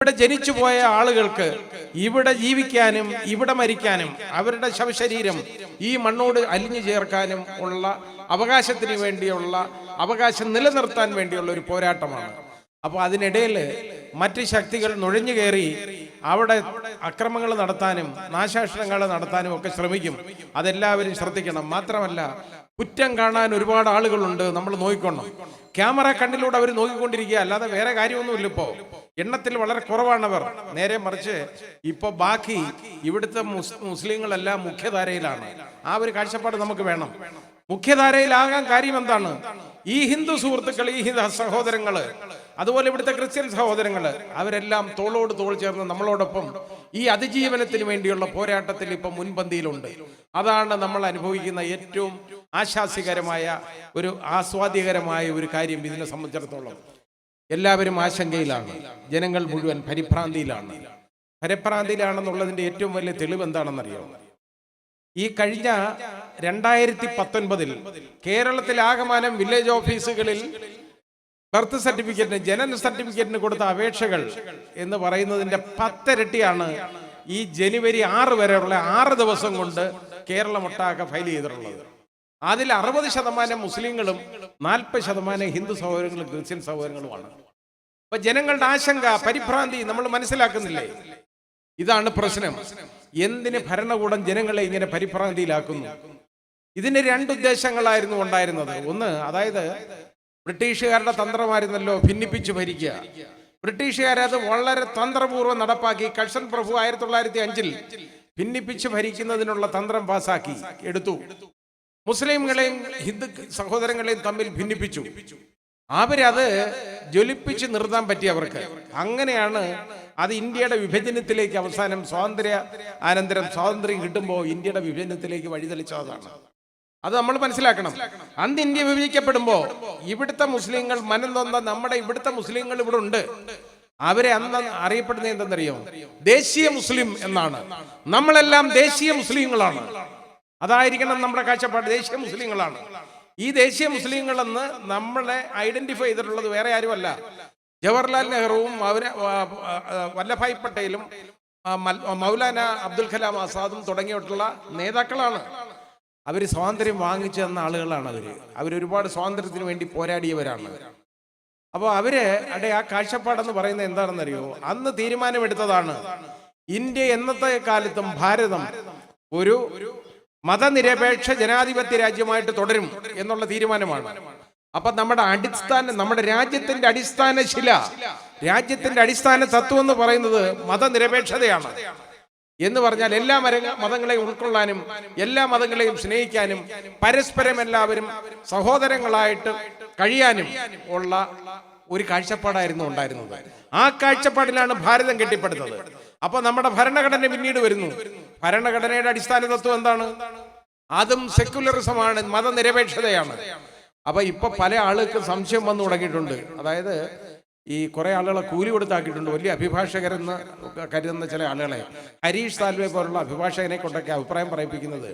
ഇവിടെ ജനിച്ചു പോയ ആളുകൾക്ക് ഇവിടെ ജീവിക്കാനും ഇവിടെ മരിക്കാനും അവരുടെ ശവശരീരം ഈ മണ്ണോട് അലിഞ്ഞു ചേർക്കാനും ഉള്ള അവകാശത്തിന് വേണ്ടിയുള്ള അവകാശം നിലനിർത്താൻ വേണ്ടിയുള്ള ഒരു പോരാട്ടമാണ്. അപ്പോൾ അതിനിടയിൽ മറ്റ് ശക്തികൾ നുഴഞ്ഞു കയറി അവിടെ അക്രമങ്ങൾ നടത്താനും നാശനഷ്ടങ്ങൾ നടത്താനും ഒക്കെ ശ്രമിക്കും. അതെല്ലാവരും ശ്രദ്ധിക്കണം. മാത്രമല്ല, കുറ്റം കാണാൻ ഒരുപാട് ആളുകളുണ്ട്. നമ്മൾ നോക്കിക്കൊള്ളണം. ക്യാമറ കണ്ണിലൂടെ അവർ നോക്കിക്കൊണ്ടിരിക്കുക, അല്ലാതെ വേറെ കാര്യമൊന്നുമില്ല. ഇപ്പോൾ എണ്ണത്തിൽ വളരെ കുറവാണവർ. നേരെ മറിച്ച് ഇപ്പോൾ ബാക്കി ഇവിടുത്തെ മുസ്ലിങ്ങളെല്ലാം മുഖ്യധാരയിലാണ്. ആ ഒരു കാഴ്ചപ്പാട് നമുക്ക് വേണം. മുഖ്യധാരയിലാകാൻ കാര്യം എന്താണ്? ഈ ഹിന്ദു സുഹൃത്തുക്കൾ, ഈ സഹോദരങ്ങള്, അതുപോലെ ഇവിടുത്തെ ക്രിസ്ത്യൻ സഹോദരങ്ങള്, അവരെല്ലാം തോളോട് തോൾ ചേർന്ന് നമ്മളോടൊപ്പം ഈ അതിജീവനത്തിന് വേണ്ടിയുള്ള പോരാട്ടത്തിൽ ഇപ്പം മുൻപന്തിയിലുണ്ട്. അതാണ് നമ്മൾ അനുഭവിക്കുന്ന ഏറ്റവും ആശാസ്യകരമായ ആസ്വാദ്യകരമായ ഒരു കാര്യം. ഇതിനെ സംബന്ധിച്ചിടത്തോളം എല്ലാവരും ആശങ്കയിലാണ്. ജനങ്ങൾ മുഴുവൻ പരിഭ്രാന്തിയിലാണെന്നുള്ളതിന്റെ ഏറ്റവും വലിയ തെളിവ് എന്താണെന്നറിയോ? ഈ കഴിഞ്ഞ 2019 കേരളത്തിലാകമാനം വില്ലേജ് ഓഫീസുകളിൽ ബർത്ത് സർട്ടിഫിക്കറ്റിന്, ജനന സർട്ടിഫിക്കറ്റിന് കൊടുത്ത അപേക്ഷകൾ എന്ന് പറയുന്നതിന്റെ 10 ഇരട്ടിയാണ് ഈ ജനുവരി 6 വരെയുള്ള 6 ദിവസം കൊണ്ട് കേരളമൊട്ടാകെ ഫയൽ ചെയ്തിട്ടുള്ളത്. അതിൽ 60% മുസ്ലിങ്ങളും 40% ഹിന്ദു സഹോദരങ്ങളും ക്രിസ്ത്യൻ സഹോദരങ്ങളുമാണ്. അപ്പൊ ജനങ്ങളുടെ ആശങ്ക, പരിഭ്രാന്തി നമ്മൾ മനസ്സിലാക്കുന്നില്ലേ? ഇതാണ് പ്രശ്നം. എന്തിന് ഭരണകൂടം ജനങ്ങളെ ഇങ്ങനെ പരിഭ്രാന്തിയിലാക്കുന്നു? ഇതിന് 2 ഉദ്ദേശങ്ങളായിരുന്നു ഉണ്ടായിരുന്നത്. ഒന്ന്, അതായത് ബ്രിട്ടീഷുകാരുടെ തന്ത്രമായിരുന്നല്ലോ ഭിന്നിപ്പിച്ച് ഭരിക്കുക. ബ്രിട്ടീഷുകാരത് വളരെ തന്ത്രപൂർവ്വം നടപ്പാക്കി. കഴ്സൺ പ്രഭു 1905 ഭിന്നിപ്പിച്ച് ഭരിക്കുന്നതിനുള്ള തന്ത്രം പാസാക്കി എടുത്തു. മുസ്ലിങ്ങളെയും ഹിന്ദു സഹോദരങ്ങളെയും തമ്മിൽ ഭിന്നിപ്പിച്ചു. അവരത് ജ്വലിപ്പിച്ച് നിർത്താൻ പറ്റി അവർക്ക്. അങ്ങനെയാണ് അത് ഇന്ത്യയുടെ വിഭജനത്തിലേക്ക് അവസാനം അനന്തരം സ്വാതന്ത്ര്യം കിട്ടുമ്പോൾ ഇന്ത്യയുടെ വിഭജനത്തിലേക്ക് വഴിതെളിച്ചതാണ്. അത് നമ്മൾ മനസ്സിലാക്കണം. അന്ന് ഇന്ത്യ വിഭജിക്കപ്പെടുമ്പോൾ ഇവിടുത്തെ മുസ്ലിങ്ങൾ മനം നൊന്ന നമ്മുടെ ഇവിടുത്തെ മുസ്ലിങ്ങൾ ഇവിടെ ഉണ്ട്. അവരെ അന്ന് അറിയപ്പെടുന്നത് എന്തെന്നറിയോ? ദേശീയ മുസ്ലിം എന്നാണ്. നമ്മളെല്ലാം ദേശീയ മുസ്ലിങ്ങളാണ്. അതായിരിക്കണം നമ്മുടെ കാഴ്ചപ്പാട്. ദേശീയ മുസ്ലിങ്ങളാണ്. ഈ ദേശീയ മുസ്ലിങ്ങളെന്ന് നമ്മളെ ഐഡന്റിഫൈ ചെയ്തിട്ടുള്ളത് വേറെ ആരുമല്ല, ജവഹർലാൽ നെഹ്റുവും വല്ലഭായ് പട്ടേലും മൗലാന അബ്ദുൽ കലാം ആസാദും തുടങ്ങിയിട്ടുള്ള നേതാക്കളാണ്. അവർ സ്വാതന്ത്ര്യം വാങ്ങിച്ചു തന്ന ആളുകളാണ്. അവരൊരുപാട് സ്വാതന്ത്ര്യത്തിന് വേണ്ടി പോരാടിയവരാണ്. അപ്പോൾ അവരുടെ ആ കാഴ്ചപ്പാടെന്ന് പറയുന്നത് എന്താണെന്നറിയോ? അന്ന് തീരുമാനമെടുത്തതാണ് ഇന്ത്യ എന്നത്തെ കാലത്തും ഭാരതം ഒരു മതനിരപേക്ഷ ജനാധിപത്യ രാജ്യമായിട്ട് തുടരും എന്നുള്ള തീരുമാനമാണ്. അപ്പൊ നമ്മുടെ രാജ്യത്തിന്റെ അടിസ്ഥാന ശില, രാജ്യത്തിന്റെ അടിസ്ഥാന തത്വം എന്ന് പറയുന്നത് മതനിരപേക്ഷതയാണ്. എന്ന് പറഞ്ഞാൽ എല്ലാ മതങ്ങളെയും ഉൾക്കൊള്ളാനും എല്ലാ മതങ്ങളെയും സ്നേഹിക്കാനും പരസ്പരം എല്ലാവരും സഹോദരങ്ങളായിട്ട് കഴിയാനും ഉള്ള ഒരു കാഴ്ചപ്പാടായിരുന്നു ഉണ്ടായിരുന്നത്. ആ കാഴ്ചപ്പാടിലാണ് ഭാരതം കെട്ടിപ്പടുത്തത്. അപ്പൊ നമ്മുടെ ഭരണഘടന പിന്നീട് വരുന്നു. ഭരണഘടനയുടെ അടിസ്ഥാന തത്വം എന്താണ്? അതും സെക്യുലറിസമാണ്, മതനിരപേക്ഷതയാണ്. അപ്പൊ ഇപ്പൊ പല ആളുകൾക്ക് സംശയം വന്നു തുടങ്ങിയിട്ടുണ്ട്. അതായത് ഈ കുറെ ആളുകളെ കൂലി കൊടുത്താക്കിയിട്ടുണ്ട്. വലിയ അഭിഭാഷകരെന്ന് കരുതുന്ന ചില ആളുകളെ, ഹരീഷ് സാൽവെ പോലുള്ള അഭിഭാഷകനെ കൊണ്ടൊക്കെ അഭിപ്രായം പറയിപ്പിക്കുന്നത്.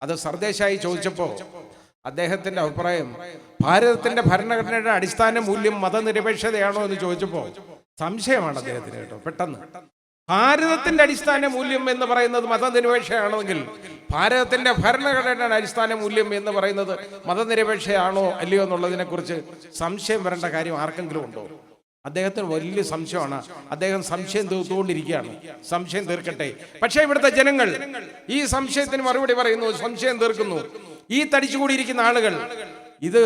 അത് സർദേശായി ചോദിച്ചപ്പോൾ അദ്ദേഹത്തിന്റെ അഭിപ്രായം, ഭാരതത്തിന്റെ ഭരണഘടനയുടെ അടിസ്ഥാന മൂല്യം മതനിരപേക്ഷതയാണോ എന്ന് ചോദിച്ചപ്പോൾ സംശയമാണ് അദ്ദേഹത്തിന് കേട്ടോ. പെട്ടെന്ന് ഭാരതത്തിന്റെ അടിസ്ഥാന മൂല്യം എന്ന് പറയുന്നത് മതനിരപേക്ഷയാണെങ്കിൽ ഭാരതത്തിന്റെ ഭരണഘടനയുടെ അടിസ്ഥാന മൂല്യം എന്ന് പറയുന്നത് മതനിരപേക്ഷയാണോ അല്ലയോ എന്നുള്ളതിനെ കുറിച്ച് സംശയം വരേണ്ട കാര്യം ആർക്കെങ്കിലും ഉണ്ടോ? അദ്ദേഹത്തിന് വലിയ സംശയമാണ്. അദ്ദേഹം സംശയം തീർത്തുകൊണ്ടിരിക്കുകയാണ്. സംശയം തീർക്കട്ടെ. പക്ഷേ ഇവിടുത്തെ ജനങ്ങൾ ഈ സംശയത്തിന് മറുപടി പറയുന്നു, സംശയം തീർക്കുന്നു. ഈ തടിച്ചുകൂടിയിരിക്കുന്ന ആളുകൾ ഇത്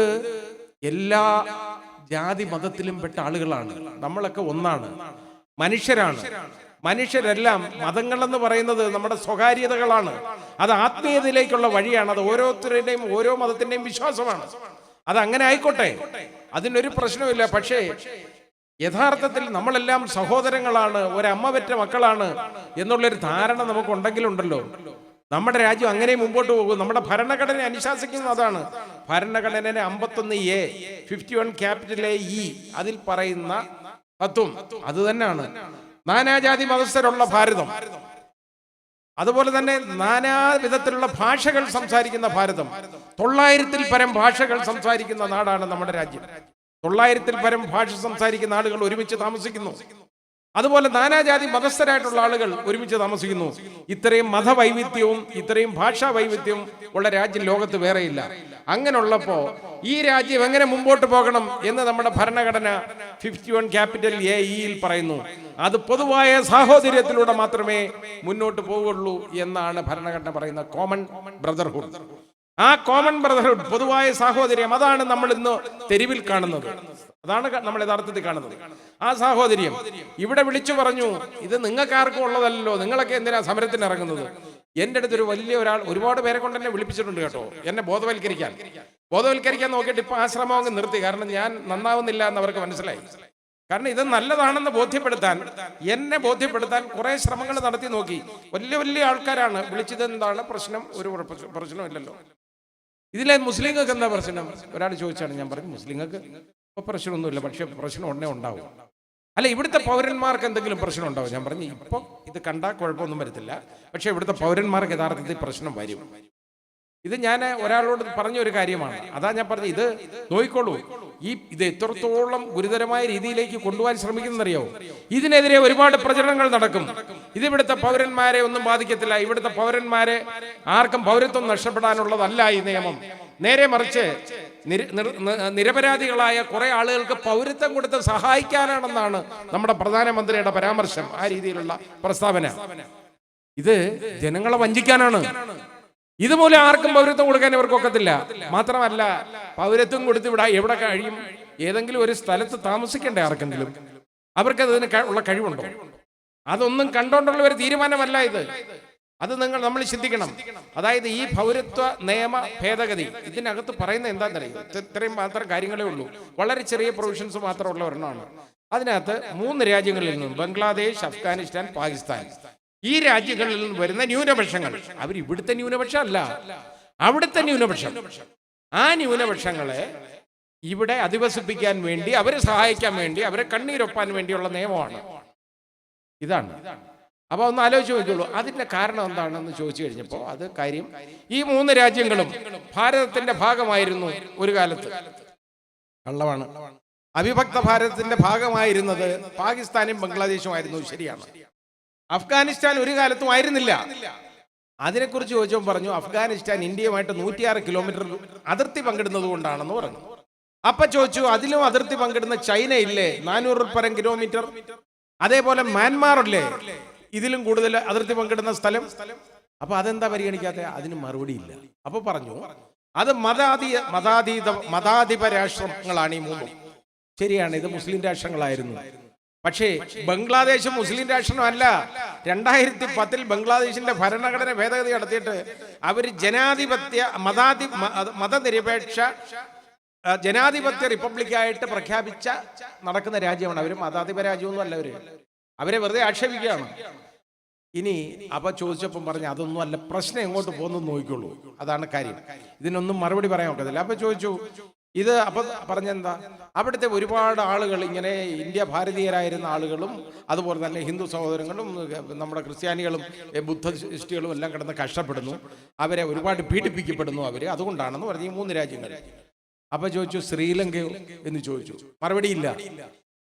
എല്ലാ ജാതി മതത്തിലും പെട്ട ആളുകളാണ്. നമ്മളൊക്കെ ഒന്നാണ്, മനുഷ്യരാണ്. മനുഷ്യരെല്ലാം, മതങ്ങളെന്ന് പറയുന്നത് നമ്മുടെ സ്വകാര്യതകളാണ്. അത് ആത്മീയതയിലേക്കുള്ള വഴിയാണ്. അത് ഓരോരുത്തരുടെയും ഓരോ മതത്തിന്റെയും വിശ്വാസമാണ്. അത് അങ്ങനെ ആയിക്കോട്ടെ, അതിനൊരു പ്രശ്നമില്ല. പക്ഷേ യഥാർത്ഥത്തിൽ നമ്മളെല്ലാം സഹോദരങ്ങളാണ്, ഒരമ്മ പെറ്റ മക്കളാണ് എന്നുള്ളൊരു ധാരണ നമുക്കുണ്ടെങ്കിലുണ്ടല്ലോ, നമ്മുടെ രാജ്യം അങ്ങനെ മുമ്പോട്ട് പോകും. നമ്മുടെ ഭരണഘടന അനുശാസിക്കുന്നത് അതാണ്. ഭരണഘടനയുടെ 51A 51 ക്യാപിറ്റൽ E അതിൽ പറയുന്ന തത്വം അത് തന്നെയാണ്. നാനാജാതി മതസ്ഥരുള്ള ഭാരതം, അതുപോലെ തന്നെ നാനാവിധത്തിലുള്ള ഭാഷകൾ സംസാരിക്കുന്ന ഭാരതം. 900-ൽ പരം ഭാഷകൾ സംസാരിക്കുന്ന നാടാണ് നമ്മുടെ രാജ്യം. 900-ൽ പരം ഭാഷ സംസാരിക്കുന്ന ആളുകൾ ഒരുമിച്ച് താമസിക്കുന്നു. അതുപോലെ നാനാജാതി മതസ്ഥരായിട്ടുള്ള ആളുകൾ ഒരുമിച്ച് താമസിക്കുന്നു. ഇത്രയും മതവൈവിധ്യവും ഇത്രയും ഭാഷാ വൈവിധ്യവും ഉള്ള രാജ്യം ലോകത്ത് വേറെയില്ല. അങ്ങനെയുള്ളപ്പോൾ ഈ രാജ്യം എങ്ങനെ മുമ്പോട്ട് പോകണം എന്ന് നമ്മുടെ ഭരണഘടന 51 ക്യാപിറ്റൽ എയിൽ പറയുന്നു. അത് പൊതുവായ സാഹോദര്യത്തിലൂടെ മാത്രമേ മുന്നോട്ട് പോവുകയുള്ളൂ എന്നാണ് ഭരണഘടന പറയുന്ന കോമൺ ബ്രദർഹുഡ്. ആ കോമൺ ബ്രദർഹുഡ്, പൊതുവായ സാഹോദര്യം, അതാണ് നമ്മൾ ഇന്ന് തെരുവിൽ കാണുന്നത്. അതാണ് നമ്മൾ യഥാർത്ഥത്തിൽ കാണുന്നത്. ആ സാഹോദര്യം ഇവിടെ വിളിച്ചു പറഞ്ഞു, ഇത് നിങ്ങൾക്കാർക്കും ഉള്ളതല്ലോ, നിങ്ങളൊക്കെ എന്തിനാ സമരത്തിന് ഇറങ്ങുന്നത്? എൻ്റെ അടുത്തൊരു വലിയ ഒരാൾ ഒരുപാട് പേരെ കൊണ്ട് എന്നെ വിളിപ്പിച്ചിട്ടുണ്ട് കേട്ടോ, എന്നെ ബോധവൽക്കരിക്കാൻ നോക്കിയിട്ട് ഇപ്പൊ ആ ശ്രമം അങ്ങ് നിർത്തി. കാരണം ഞാൻ നന്നാവുന്നില്ല എന്ന് അവർക്ക് മനസ്സിലായി. കാരണം ഇത് നല്ലതാണെന്ന് എന്നെ ബോധ്യപ്പെടുത്താൻ കുറെ ശ്രമങ്ങൾ നടത്തി നോക്കി. വലിയ വലിയ ആൾക്കാരാണ് വിളിച്ചത്. എന്താണ് പ്രശ്നം? ഒരു പ്രശ്നമില്ലല്ലോ. ഇതിലെ മുസ്ലിങ്ങൾക്ക് എന്താ പ്രശ്നം? ഒരാൾ ചോദിച്ചാണ്. ഞാൻ പറഞ്ഞു, മുസ്ലിങ്ങൾക്ക് ഇപ്പൊ പ്രശ്നമൊന്നുമില്ല, പക്ഷെ പ്രശ്നം ഉടനെ ഉണ്ടാവും. അല്ല, ഇവിടുത്തെ പൗരന്മാർക്ക് എന്തെങ്കിലും പ്രശ്നം ഉണ്ടാവും? ഞാൻ പറഞ്ഞു, ഇപ്പം ഇത് കണ്ടാൽ കുഴപ്പമൊന്നും വരത്തില്ല, പക്ഷെ ഇവിടുത്തെ പൗരന്മാർക്ക് യഥാർത്ഥത്തിൽ പ്രശ്നം വരും. ഇത് ഞാൻ ഒരാളോട് പറഞ്ഞ ഒരു കാര്യമാണ്. അതാ ഞാൻ പറഞ്ഞത്, ഇത് നോക്കിക്കോളൂ, ഇത് എത്രത്തോളം ഗുരുതരമായ രീതിയിലേക്ക് കൊണ്ടുപോകാൻ ശ്രമിക്കുന്നറിയോ? ഇതിനെതിരെ ഒരുപാട് പ്രചരണങ്ങൾ നടക്കും. ഇത് ഇവിടുത്തെ പൗരന്മാരെ ഒന്നും ബാധിക്കത്തില്ല. ഇവിടുത്തെ പൗരന്മാരെ ആർക്കും പൗരത്വം നഷ്ടപ്പെടാനുള്ളതല്ല ഈ നിയമം. നേരെ മറിച്ച് നിരപരാധികളായ കുറെ ആളുകൾക്ക് പൗരത്വം കൊടുത്ത് സഹായിക്കാനാണെന്നാണ് നമ്മുടെ പ്രധാനമന്ത്രിയുടെ പരാമർശം. ആ രീതിയിലുള്ള പ്രസ്താവന ഇത് ജനങ്ങളെ വഞ്ചിക്കാനാണ്. ഇതുമൂലം ആർക്കും പൗരത്വം കൊടുക്കാൻ ഇവർക്ക് ഒക്കത്തില്ല. മാത്രമല്ല, പൗരത്വം കൊടുത്ത് എവിടെ കഴിയും? ഏതെങ്കിലും ഒരു സ്ഥലത്ത് താമസിക്കേണ്ട ആർക്കെങ്കിലും? അവർക്ക് അതിന് ഉള്ള കഴിവുണ്ടോ? അതൊന്നും കണ്ടോണ്ടുള്ള ഒരു തീരുമാനമല്ല ഇത്. അത് നമ്മൾ ചിന്തിക്കണം. അതായത് ഈ പൗരത്വ നിയമ ഭേദഗതി ഇതിനകത്ത് പറയുന്നത് എന്താണെന്നറിയോ? ഇത്രയും മാത്രം കാര്യങ്ങളേ ഉള്ളൂ. വളരെ ചെറിയ പ്രൊവിഷൻസ് മാത്രമുള്ള ഒരെണ്ണമാണ്. അതിനകത്ത് 3 രാജ്യങ്ങളിൽ നിന്നും, ബംഗ്ലാദേശ്, അഫ്ഗാനിസ്ഥാൻ, പാകിസ്ഥാൻ, ഈ രാജ്യങ്ങളിൽ നിന്ന് വരുന്ന ന്യൂനപക്ഷങ്ങൾ, അവർ ഇവിടുത്തെ ന്യൂനപക്ഷം അല്ല, അവിടുത്തെ ന്യൂനപക്ഷം. ആ ന്യൂനപക്ഷങ്ങളെ ഇവിടെ അധിവസിപ്പിക്കാൻ വേണ്ടി, അവരെ സഹായിക്കാൻ വേണ്ടി, അവരെ കണ്ണീരൊപ്പാൻ വേണ്ടിയുള്ള നിയമമാണ് ഇതാണ്. അപ്പൊ ഒന്ന് ആലോചിച്ച് നോക്കിയുള്ളൂ, അതിന്റെ കാരണം എന്താണെന്ന് ചോദിച്ചു കഴിഞ്ഞപ്പോൾ അത് കാര്യം, ഈ 3 രാജ്യങ്ങളും ഭാരതത്തിന്റെ ഭാഗമായിരുന്നു ഒരു കാലത്ത്. കള്ളമാണ്. അവിഭക്ത ഭാരതത്തിന്റെ ഭാഗമായിരുന്നത് പാകിസ്ഥാനും ബംഗ്ലാദേശും ആയിരുന്നു. ശരിയാണ്. അഫ്ഗാനിസ്ഥാൻ ഒരു കാലത്തും ആയിരുന്നില്ല. അതിനെക്കുറിച്ച് ചോദിച്ചപ്പോൾ പറഞ്ഞു, അഫ്ഗാനിസ്ഥാൻ ഇന്ത്യയുമായിട്ട് 106 കിലോമീറ്റർ അതിർത്തി പങ്കിടുന്നത് കൊണ്ടാണെന്ന് പറഞ്ഞു. അപ്പൊ ചോദിച്ചു, അതിലും അതിർത്തി പങ്കിടുന്ന ചൈന ഇല്ലേ, 400 പരം കിലോമീറ്റർ? അതേപോലെ മ്യാൻമാർ അല്ലേ ഇതിലും കൂടുതൽ അതിർത്തി പങ്കിടുന്ന സ്ഥലം? അപ്പൊ അതെന്താ പരിഗണിക്കാത്ത? അതിന് മറുപടി ഇല്ല. അപ്പൊ പറഞ്ഞു, അത് മതാധിപ രാഷ്ട്രങ്ങളാണ് ഈ 3. ശരിയാണ്, ഇത് മുസ്ലിം രാഷ്ട്രങ്ങളായിരുന്നു. പക്ഷേ ബംഗ്ലാദേശ് മുസ്ലിം രാഷ്ട്രമല്ല. 2010 ബംഗ്ലാദേശിന്റെ ഭരണഘടന ഭേദഗതി നടത്തിയിട്ട് അവർ മതനിരപേക്ഷ ജനാധിപത്യ റിപ്പബ്ലിക്കായിട്ട് പ്രഖ്യാപിച്ച നടക്കുന്ന രാജ്യമാണ്. അവർ മതാധിപ രാജ്യമൊന്നും അല്ല. അവരെ വെറുതെ ആക്ഷേപിക്കുകയാണ്. ഇനി അപ്പൊ ചോദിച്ചപ്പം പറഞ്ഞു, അതൊന്നും അല്ല പ്രശ്നം, എങ്ങോട്ട് പോകുന്നു നോക്കിക്കോളൂ, അതാണ് കാര്യം. ഇതിനൊന്നും മറുപടി പറയാൻ ഒക്കത്തില്ല. അപ്പൊ ചോദിച്ചു, ഇത് അപ്പൊ പറഞ്ഞെന്താ, അവിടുത്തെ ഒരുപാട് ആളുകൾ ഇങ്ങനെ ഇന്ത്യ ഭാരതീയരായിരുന്ന ആളുകളും അതുപോലെ തന്നെ ഹിന്ദു സഹോദരങ്ങളും നമ്മുടെ ക്രിസ്ത്യാനികളും ബുദ്ധിസ്റ്റുകളും എല്ലാം കിടന്ന് കഷ്ടപ്പെടുന്നു, അവരെ ഒരുപാട് പീഡിപ്പിക്കപ്പെടുന്നു അതുകൊണ്ടാണെന്ന് പറഞ്ഞു ഈ 3 രാജ്യങ്ങൾ. അപ്പൊ ചോദിച്ചു, ശ്രീലങ്കയോ എന്ന് ചോദിച്ചു. മറുപടിയില്ല.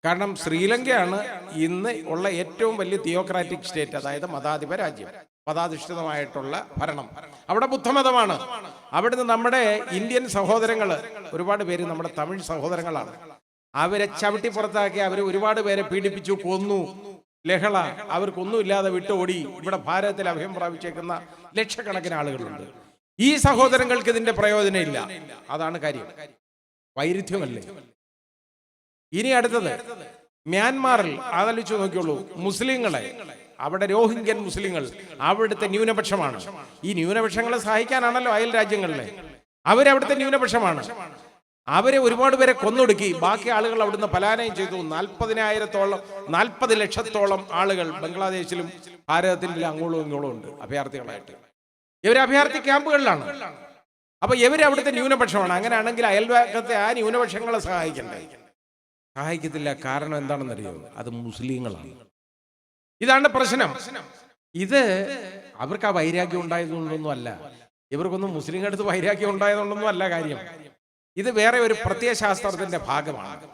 കാരണം ശ്രീലങ്കയാണ് ഇന്ന് ഉള്ള ഏറ്റവും വലിയ തിയോക്രാറ്റിക് സ്റ്റേറ്റ്, അതായത് മതാധിപ രാജ്യം, മതാധിഷ്ഠിതമായിട്ടുള്ള ഭരണം. അവിടെ ബുദ്ധമതമാണ്. അവിടുന്ന് നമ്മുടെ ഇന്ത്യൻ സഹോദരങ്ങൾ ഒരുപാട് പേര് നമ്മുടെ തമിഴ് സഹോദരങ്ങളാണ്. അവരെ ചവിട്ടി പുറത്താക്കി, അവരെ ഒരുപാട് പേരെ പീഡിപ്പിച്ചു, കൊന്നു, ലഹള, അവർക്കൊന്നുമില്ലാതെ വിട്ടോടി ഇവിടെ ഭാരതത്തിൽ അഭയം പ്രാപിച്ചേക്കുന്ന ലക്ഷക്കണക്കിന് ആളുകളുണ്ട്. ഈ സഹോദരങ്ങൾക്ക് ഇതിന്റെ പ്രയോജനം ഇല്ല. അതാണ് കാര്യം. വൈരുദ്ധ്യമല്ലേ? ഇനി അടുത്തത് മ്യാൻമാറിൽ ആലോചിച്ചു നോക്കിയുള്ളൂ, മുസ്ലിങ്ങളെ, അവിടെ രോഹിംഗ്യൻ മുസ്ലിങ്ങൾ അവിടുത്തെ ന്യൂനപക്ഷമാണ്. ഈ ന്യൂനപക്ഷങ്ങളെ സഹായിക്കാനാണല്ലോ അയൽ രാജ്യങ്ങളിലെ. അവരവിടുത്തെ ന്യൂനപക്ഷമാണ്. അവരെ ഒരുപാട് പേരെ കൊന്നൊടുക്കി. ബാക്കി ആളുകൾ അവിടുന്ന് പലായനം ചെയ്തു. 40 ലക്ഷത്തോളം ആളുകൾ ബംഗ്ലാദേശിലും ഭാരതത്തിന്റെ അങ്ങോളം ഇങ്ങോളം ഉണ്ട് അഭയാർത്ഥികളായിട്ട്. ഇവർ അഭയാർത്ഥി ക്യാമ്പുകളിലാണ്. അപ്പൊ ഇവരവിടുത്തെ ന്യൂനപക്ഷമാണ്. അങ്ങനെയാണെങ്കിൽ അയൽഭാഗത്തെ ആ ന്യൂനപക്ഷങ്ങളെ സഹായിക്കത്തില്ല. കാരണം എന്താണെന്നറിയോ? അത് മുസ്ലിങ്ങളാണ്. ഇതാണ് പ്രശ്നം. ഇത് അവർക്ക് ആ വൈരാഗ്യം ഉണ്ടായതുകൊണ്ടൊന്നും അല്ല, ഇവർക്കൊന്നും മുസ്ലിങ്ങളുടെ അടുത്ത് വൈരാഗ്യം ഉണ്ടായതുകൊണ്ടൊന്നും അല്ല കാര്യം. ഇത് വേറെ ഒരു പ്രത്യയശാസ്ത്രത്തിന്റെ ഭാഗമാണ്.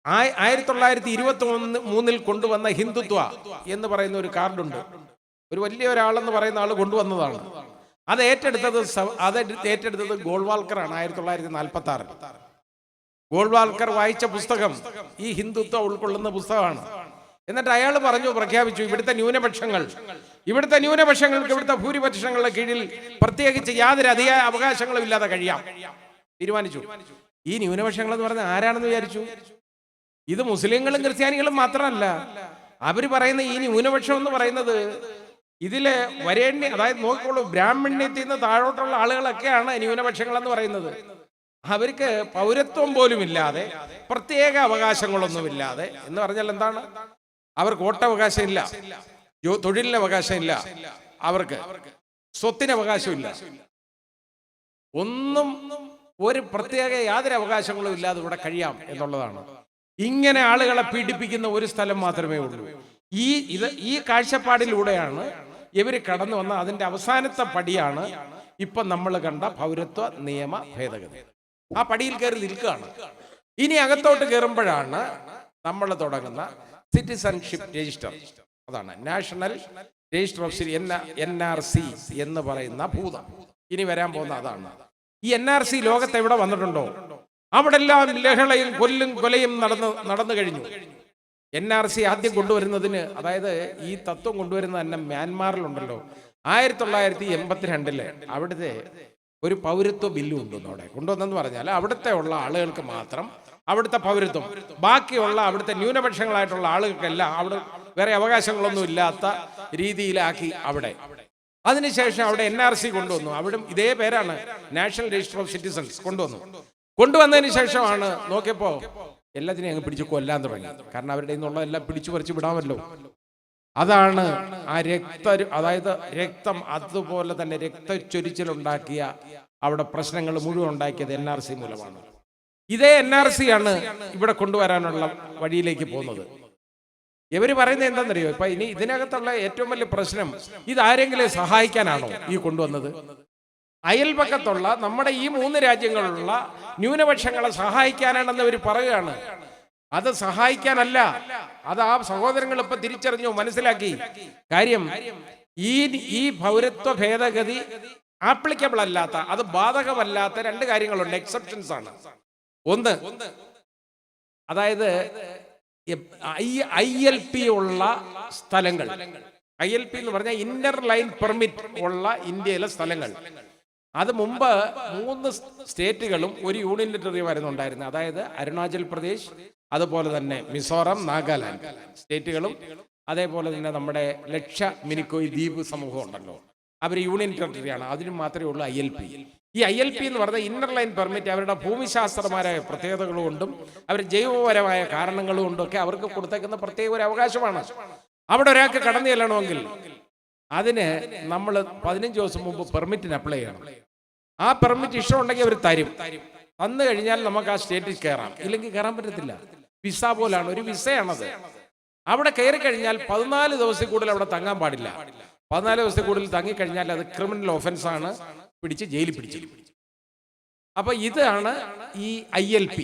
1923 കൊണ്ടുവന്ന ഹിന്ദുത്വ എന്ന് പറയുന്ന ഒരു കാർഡുണ്ട്. ഒരു വലിയ ഒരാളെന്ന് പറയുന്ന ആൾ കൊണ്ടുവന്നതാണ്. അത് ഏറ്റെടുത്തത് ഗോൾവാൾക്കറാണ് 1946. ഗോൾവാൾക്കർ വായിച്ച പുസ്തകം ഈ ഹിന്ദുത്വ ഉൾക്കൊള്ളുന്ന പുസ്തകമാണ്. എന്നിട്ട് അയാൾ പ്രഖ്യാപിച്ചു, ഇവിടുത്തെ ന്യൂനപക്ഷങ്ങൾക്ക് ഇവിടുത്തെ ഭൂരിപക്ഷങ്ങളുടെ കീഴിൽ പ്രത്യേകിച്ച് യാതൊരു അധിക അവകാശങ്ങളും ഇല്ലാതെ കഴിയാം തീരുമാനിച്ചു. ഈ ന്യൂനപക്ഷങ്ങൾ എന്ന് പറഞ്ഞാൽ ആരാണെന്ന് വിചാരിച്ചു? ഇത് മുസ്ലിങ്ങളും ക്രിസ്ത്യാനികളും മാത്രമല്ല. അവര് പറയുന്ന ഈ ന്യൂനപക്ഷം എന്ന് പറയുന്നത് ഇതില് വരേണ്യ, അതായത് നോക്കിക്കോളൂ, ബ്രാഹ്മണ്യത്തിൽ നിന്ന് താഴോട്ടുള്ള ആളുകളൊക്കെയാണ് ന്യൂനപക്ഷങ്ങൾ എന്ന് പറയുന്നത്. അവർക്ക് പൗരത്വം പോലും ഇല്ലാതെ, പ്രത്യേക അവകാശങ്ങളൊന്നുമില്ലാതെ എന്ന് പറഞ്ഞാൽ എന്താണ്? അവർക്ക് വോട്ടവകാശം ഇല്ല, തൊഴിലിന് അവകാശമില്ല, അവർക്ക് സ്വത്തിന് അവകാശമില്ല, ഒന്നും ഒരു പ്രത്യേക യാതൊരു അവകാശങ്ങളും ഇല്ലാതെ ഇവിടെ കഴിയാം എന്നുള്ളതാണ്. ഇങ്ങനെ ആളുകളെ പീഡിപ്പിക്കുന്ന ഒരു സ്ഥലം മാത്രമേ ഉള്ളൂ. ഈ കാഴ്ചപ്പാടിലൂടെയാണ് ഇവര് കടന്നു വന്ന അതിന്റെ അവസാനത്തെ പടിയാണ് ഇപ്പൊ നമ്മൾ കണ്ട പൗരത്വ നിയമ ഭേദഗതി. ആ പടിയിൽ കയറി നിൽക്കുകയാണ്. ഇനി അകത്തോട്ട് കയറുമ്പോഴാണ് നമ്മൾ തുടങ്ങുന്ന സിറ്റിസൺഷിപ്പ് രജിസ്റ്റർ. അതാണ് നാഷണൽ രജിസ്റ്റർ ഓഫ് NRC എന്ന് പറയുന്ന ഭൂതം. ഇനി വരാൻ പോകുന്ന അതാണ്. ഈ NRC ലോകത്ത് എവിടെ വന്നിട്ടുണ്ടോ അവിടെ എല്ലാം ലഹളയും കൊലയും നടന്നു കഴിഞ്ഞു. NRC ആദ്യം കൊണ്ടുവരുന്നതിന്, അതായത് ഈ തത്വം കൊണ്ടുവരുന്നത് തന്നെ മ്യാൻമാറിലുണ്ടല്ലോ, 1982 അവിടുത്തെ ഒരു പൗരത്വ ബില്ലും ഉണ്ടെന്ന് അവിടെ കൊണ്ടുവന്നെന്ന് പറഞ്ഞാൽ അവിടുത്തെ ഉള്ള ആളുകൾക്ക് മാത്രം അവിടുത്തെ പൗരത്വം, ബാക്കിയുള്ള അവിടുത്തെ ന്യൂനപക്ഷങ്ങളായിട്ടുള്ള ആളുകൾക്കെല്ലാം അവിടെ വേറെ അവകാശങ്ങളൊന്നും ഇല്ലാത്ത രീതിയിലാക്കി അവിടെ. അതിനുശേഷം അവിടെ NRC കൊണ്ടുവന്നു. അവിടെ ഇതേ പേരാണ്, നാഷണൽ രജിസ്റ്റർ ഓഫ് സിറ്റിസൺസ് കൊണ്ടുവന്നതിന് ശേഷമാണ് നോക്കിയപ്പോ എല്ലാത്തിനെയും അങ്ങ് പിടിച്ച് കൊല്ലാൻ തുടങ്ങി. കാരണം അവരുടെ നിന്നുള്ള എല്ലാം പിടിച്ചു പറിച്ചു വിടാമല്ലോ. അതാണ് ആ അതായത് രക്തം, അതുപോലെ തന്നെ രക്തച്ചൊരിച്ചിലുണ്ടാക്കിയ അവിടെ പ്രശ്നങ്ങൾ മുഴുവൻ ഉണ്ടാക്കിയത് NRC മൂലമാണ്. ഇതേ NRC ആണ് ഇവിടെ കൊണ്ടുവരാനുള്ള വഴിയിലേക്ക് പോകുന്നത്. ഇവര് പറയുന്നത് എന്താണെന്നറിയോ? ഇപ്പൊ ഇനി ഇതിനകത്തുള്ള ഏറ്റവും വലിയ പ്രശ്നം, ഇതാരെങ്കിലും സഹായിക്കാനാണോ ഈ കൊണ്ടുവന്നത്? അയൽപക്കത്തുള്ള നമ്മുടെ ഈ 3 രാജ്യങ്ങളിലുള്ള ന്യൂനപക്ഷങ്ങളെ സഹായിക്കാനാണെന്ന് അവർ പറയുകയാണ്. അത് സഹായിക്കാനല്ല. അത് ആ സഹോദരങ്ങൾ ഇപ്പൊ തിരിച്ചറിഞ്ഞു, മനസ്സിലാക്കി കാര്യം. ഈ പൗരത്വ ഭേദഗതി ആപ്ലിക്കബിൾ അല്ലാത്ത, അത് ബാധകമല്ലാത്ത 2 കാര്യങ്ങളുണ്ട്, എക്സെപ്ഷൻസ് ആണ്. ഒന്ന്, അതായത് ILP ഉള്ള സ്ഥലങ്ങൾ. ILP എന്ന് പറഞ്ഞാൽ ഇന്നർ ലൈൻ പെർമിറ്റ് ഉള്ള ഇന്ത്യയിലെ സ്ഥലങ്ങൾ. അത് മുമ്പ് 3 സ്റ്റേറ്റുകളും ഒരു യൂണിയൻ ടെറിട്ടറി വരുന്നുണ്ടായിരുന്നു. അതായത് അരുണാചൽ പ്രദേശ്, അതുപോലെ തന്നെ മിസോറാം, നാഗാലാൻഡ് സ്റ്റേറ്റുകളും, അതേപോലെ തന്നെ നമ്മുടെ മിനിക്കോയ് ദ്വീപ് സമൂഹം ഉണ്ടല്ലോ, അവർ യൂണിയൻ ടെറിട്ടറിയാണ്. അതിന് മാത്രമേ ഉള്ളൂ ILP. ഈ ILP എന്ന് പറഞ്ഞാൽ ഇന്നർ ലൈൻ പെർമിറ്റ് അവരുടെ ഭൂമിശാസ്ത്രപരമായ പ്രത്യേകതകൾ കൊണ്ടും അവർ ജൈവപരമായ കാരണങ്ങൾ കൊണ്ടൊക്കെ അവർക്ക് കൊടുത്തേക്കുന്ന പ്രത്യേക ഒരു അവകാശമാണ്. അവിടെ ഒരാൾക്ക് കടന്നു ചെല്ലണമെങ്കിൽ അതിന് നമ്മൾ 15 ദിവസം മുമ്പ് പെർമിറ്റിന് അപ്ലൈ ചെയ്യണം. ആ പെർമിറ്റ് ഇഷ്ടമുണ്ടെങ്കിൽ അവർ തരും. തന്നു കഴിഞ്ഞാൽ നമുക്ക് ആ സ്റ്റേറ്റിൽ കയറാം, ഇല്ലെങ്കിൽ കയറാൻ പറ്റത്തില്ല. വിസ പോലാണ്, ഒരു വിസയാണത്. അവിടെ കയറി കഴിഞ്ഞാൽ 14 ദിവസത്തിൽ കൂടുതൽ അവിടെ തങ്ങാൻ പാടില്ല. 14 ദിവസത്തിൽ കൂടുതൽ തങ്ങിക്കഴിഞ്ഞാൽ അത് ക്രിമിനൽ ഒഫൻസ് ആണ്, പിടിച്ച് ജയിലിൽ പിടിച്ചു. അപ്പൊ ഇതാണ് ഈ ILP.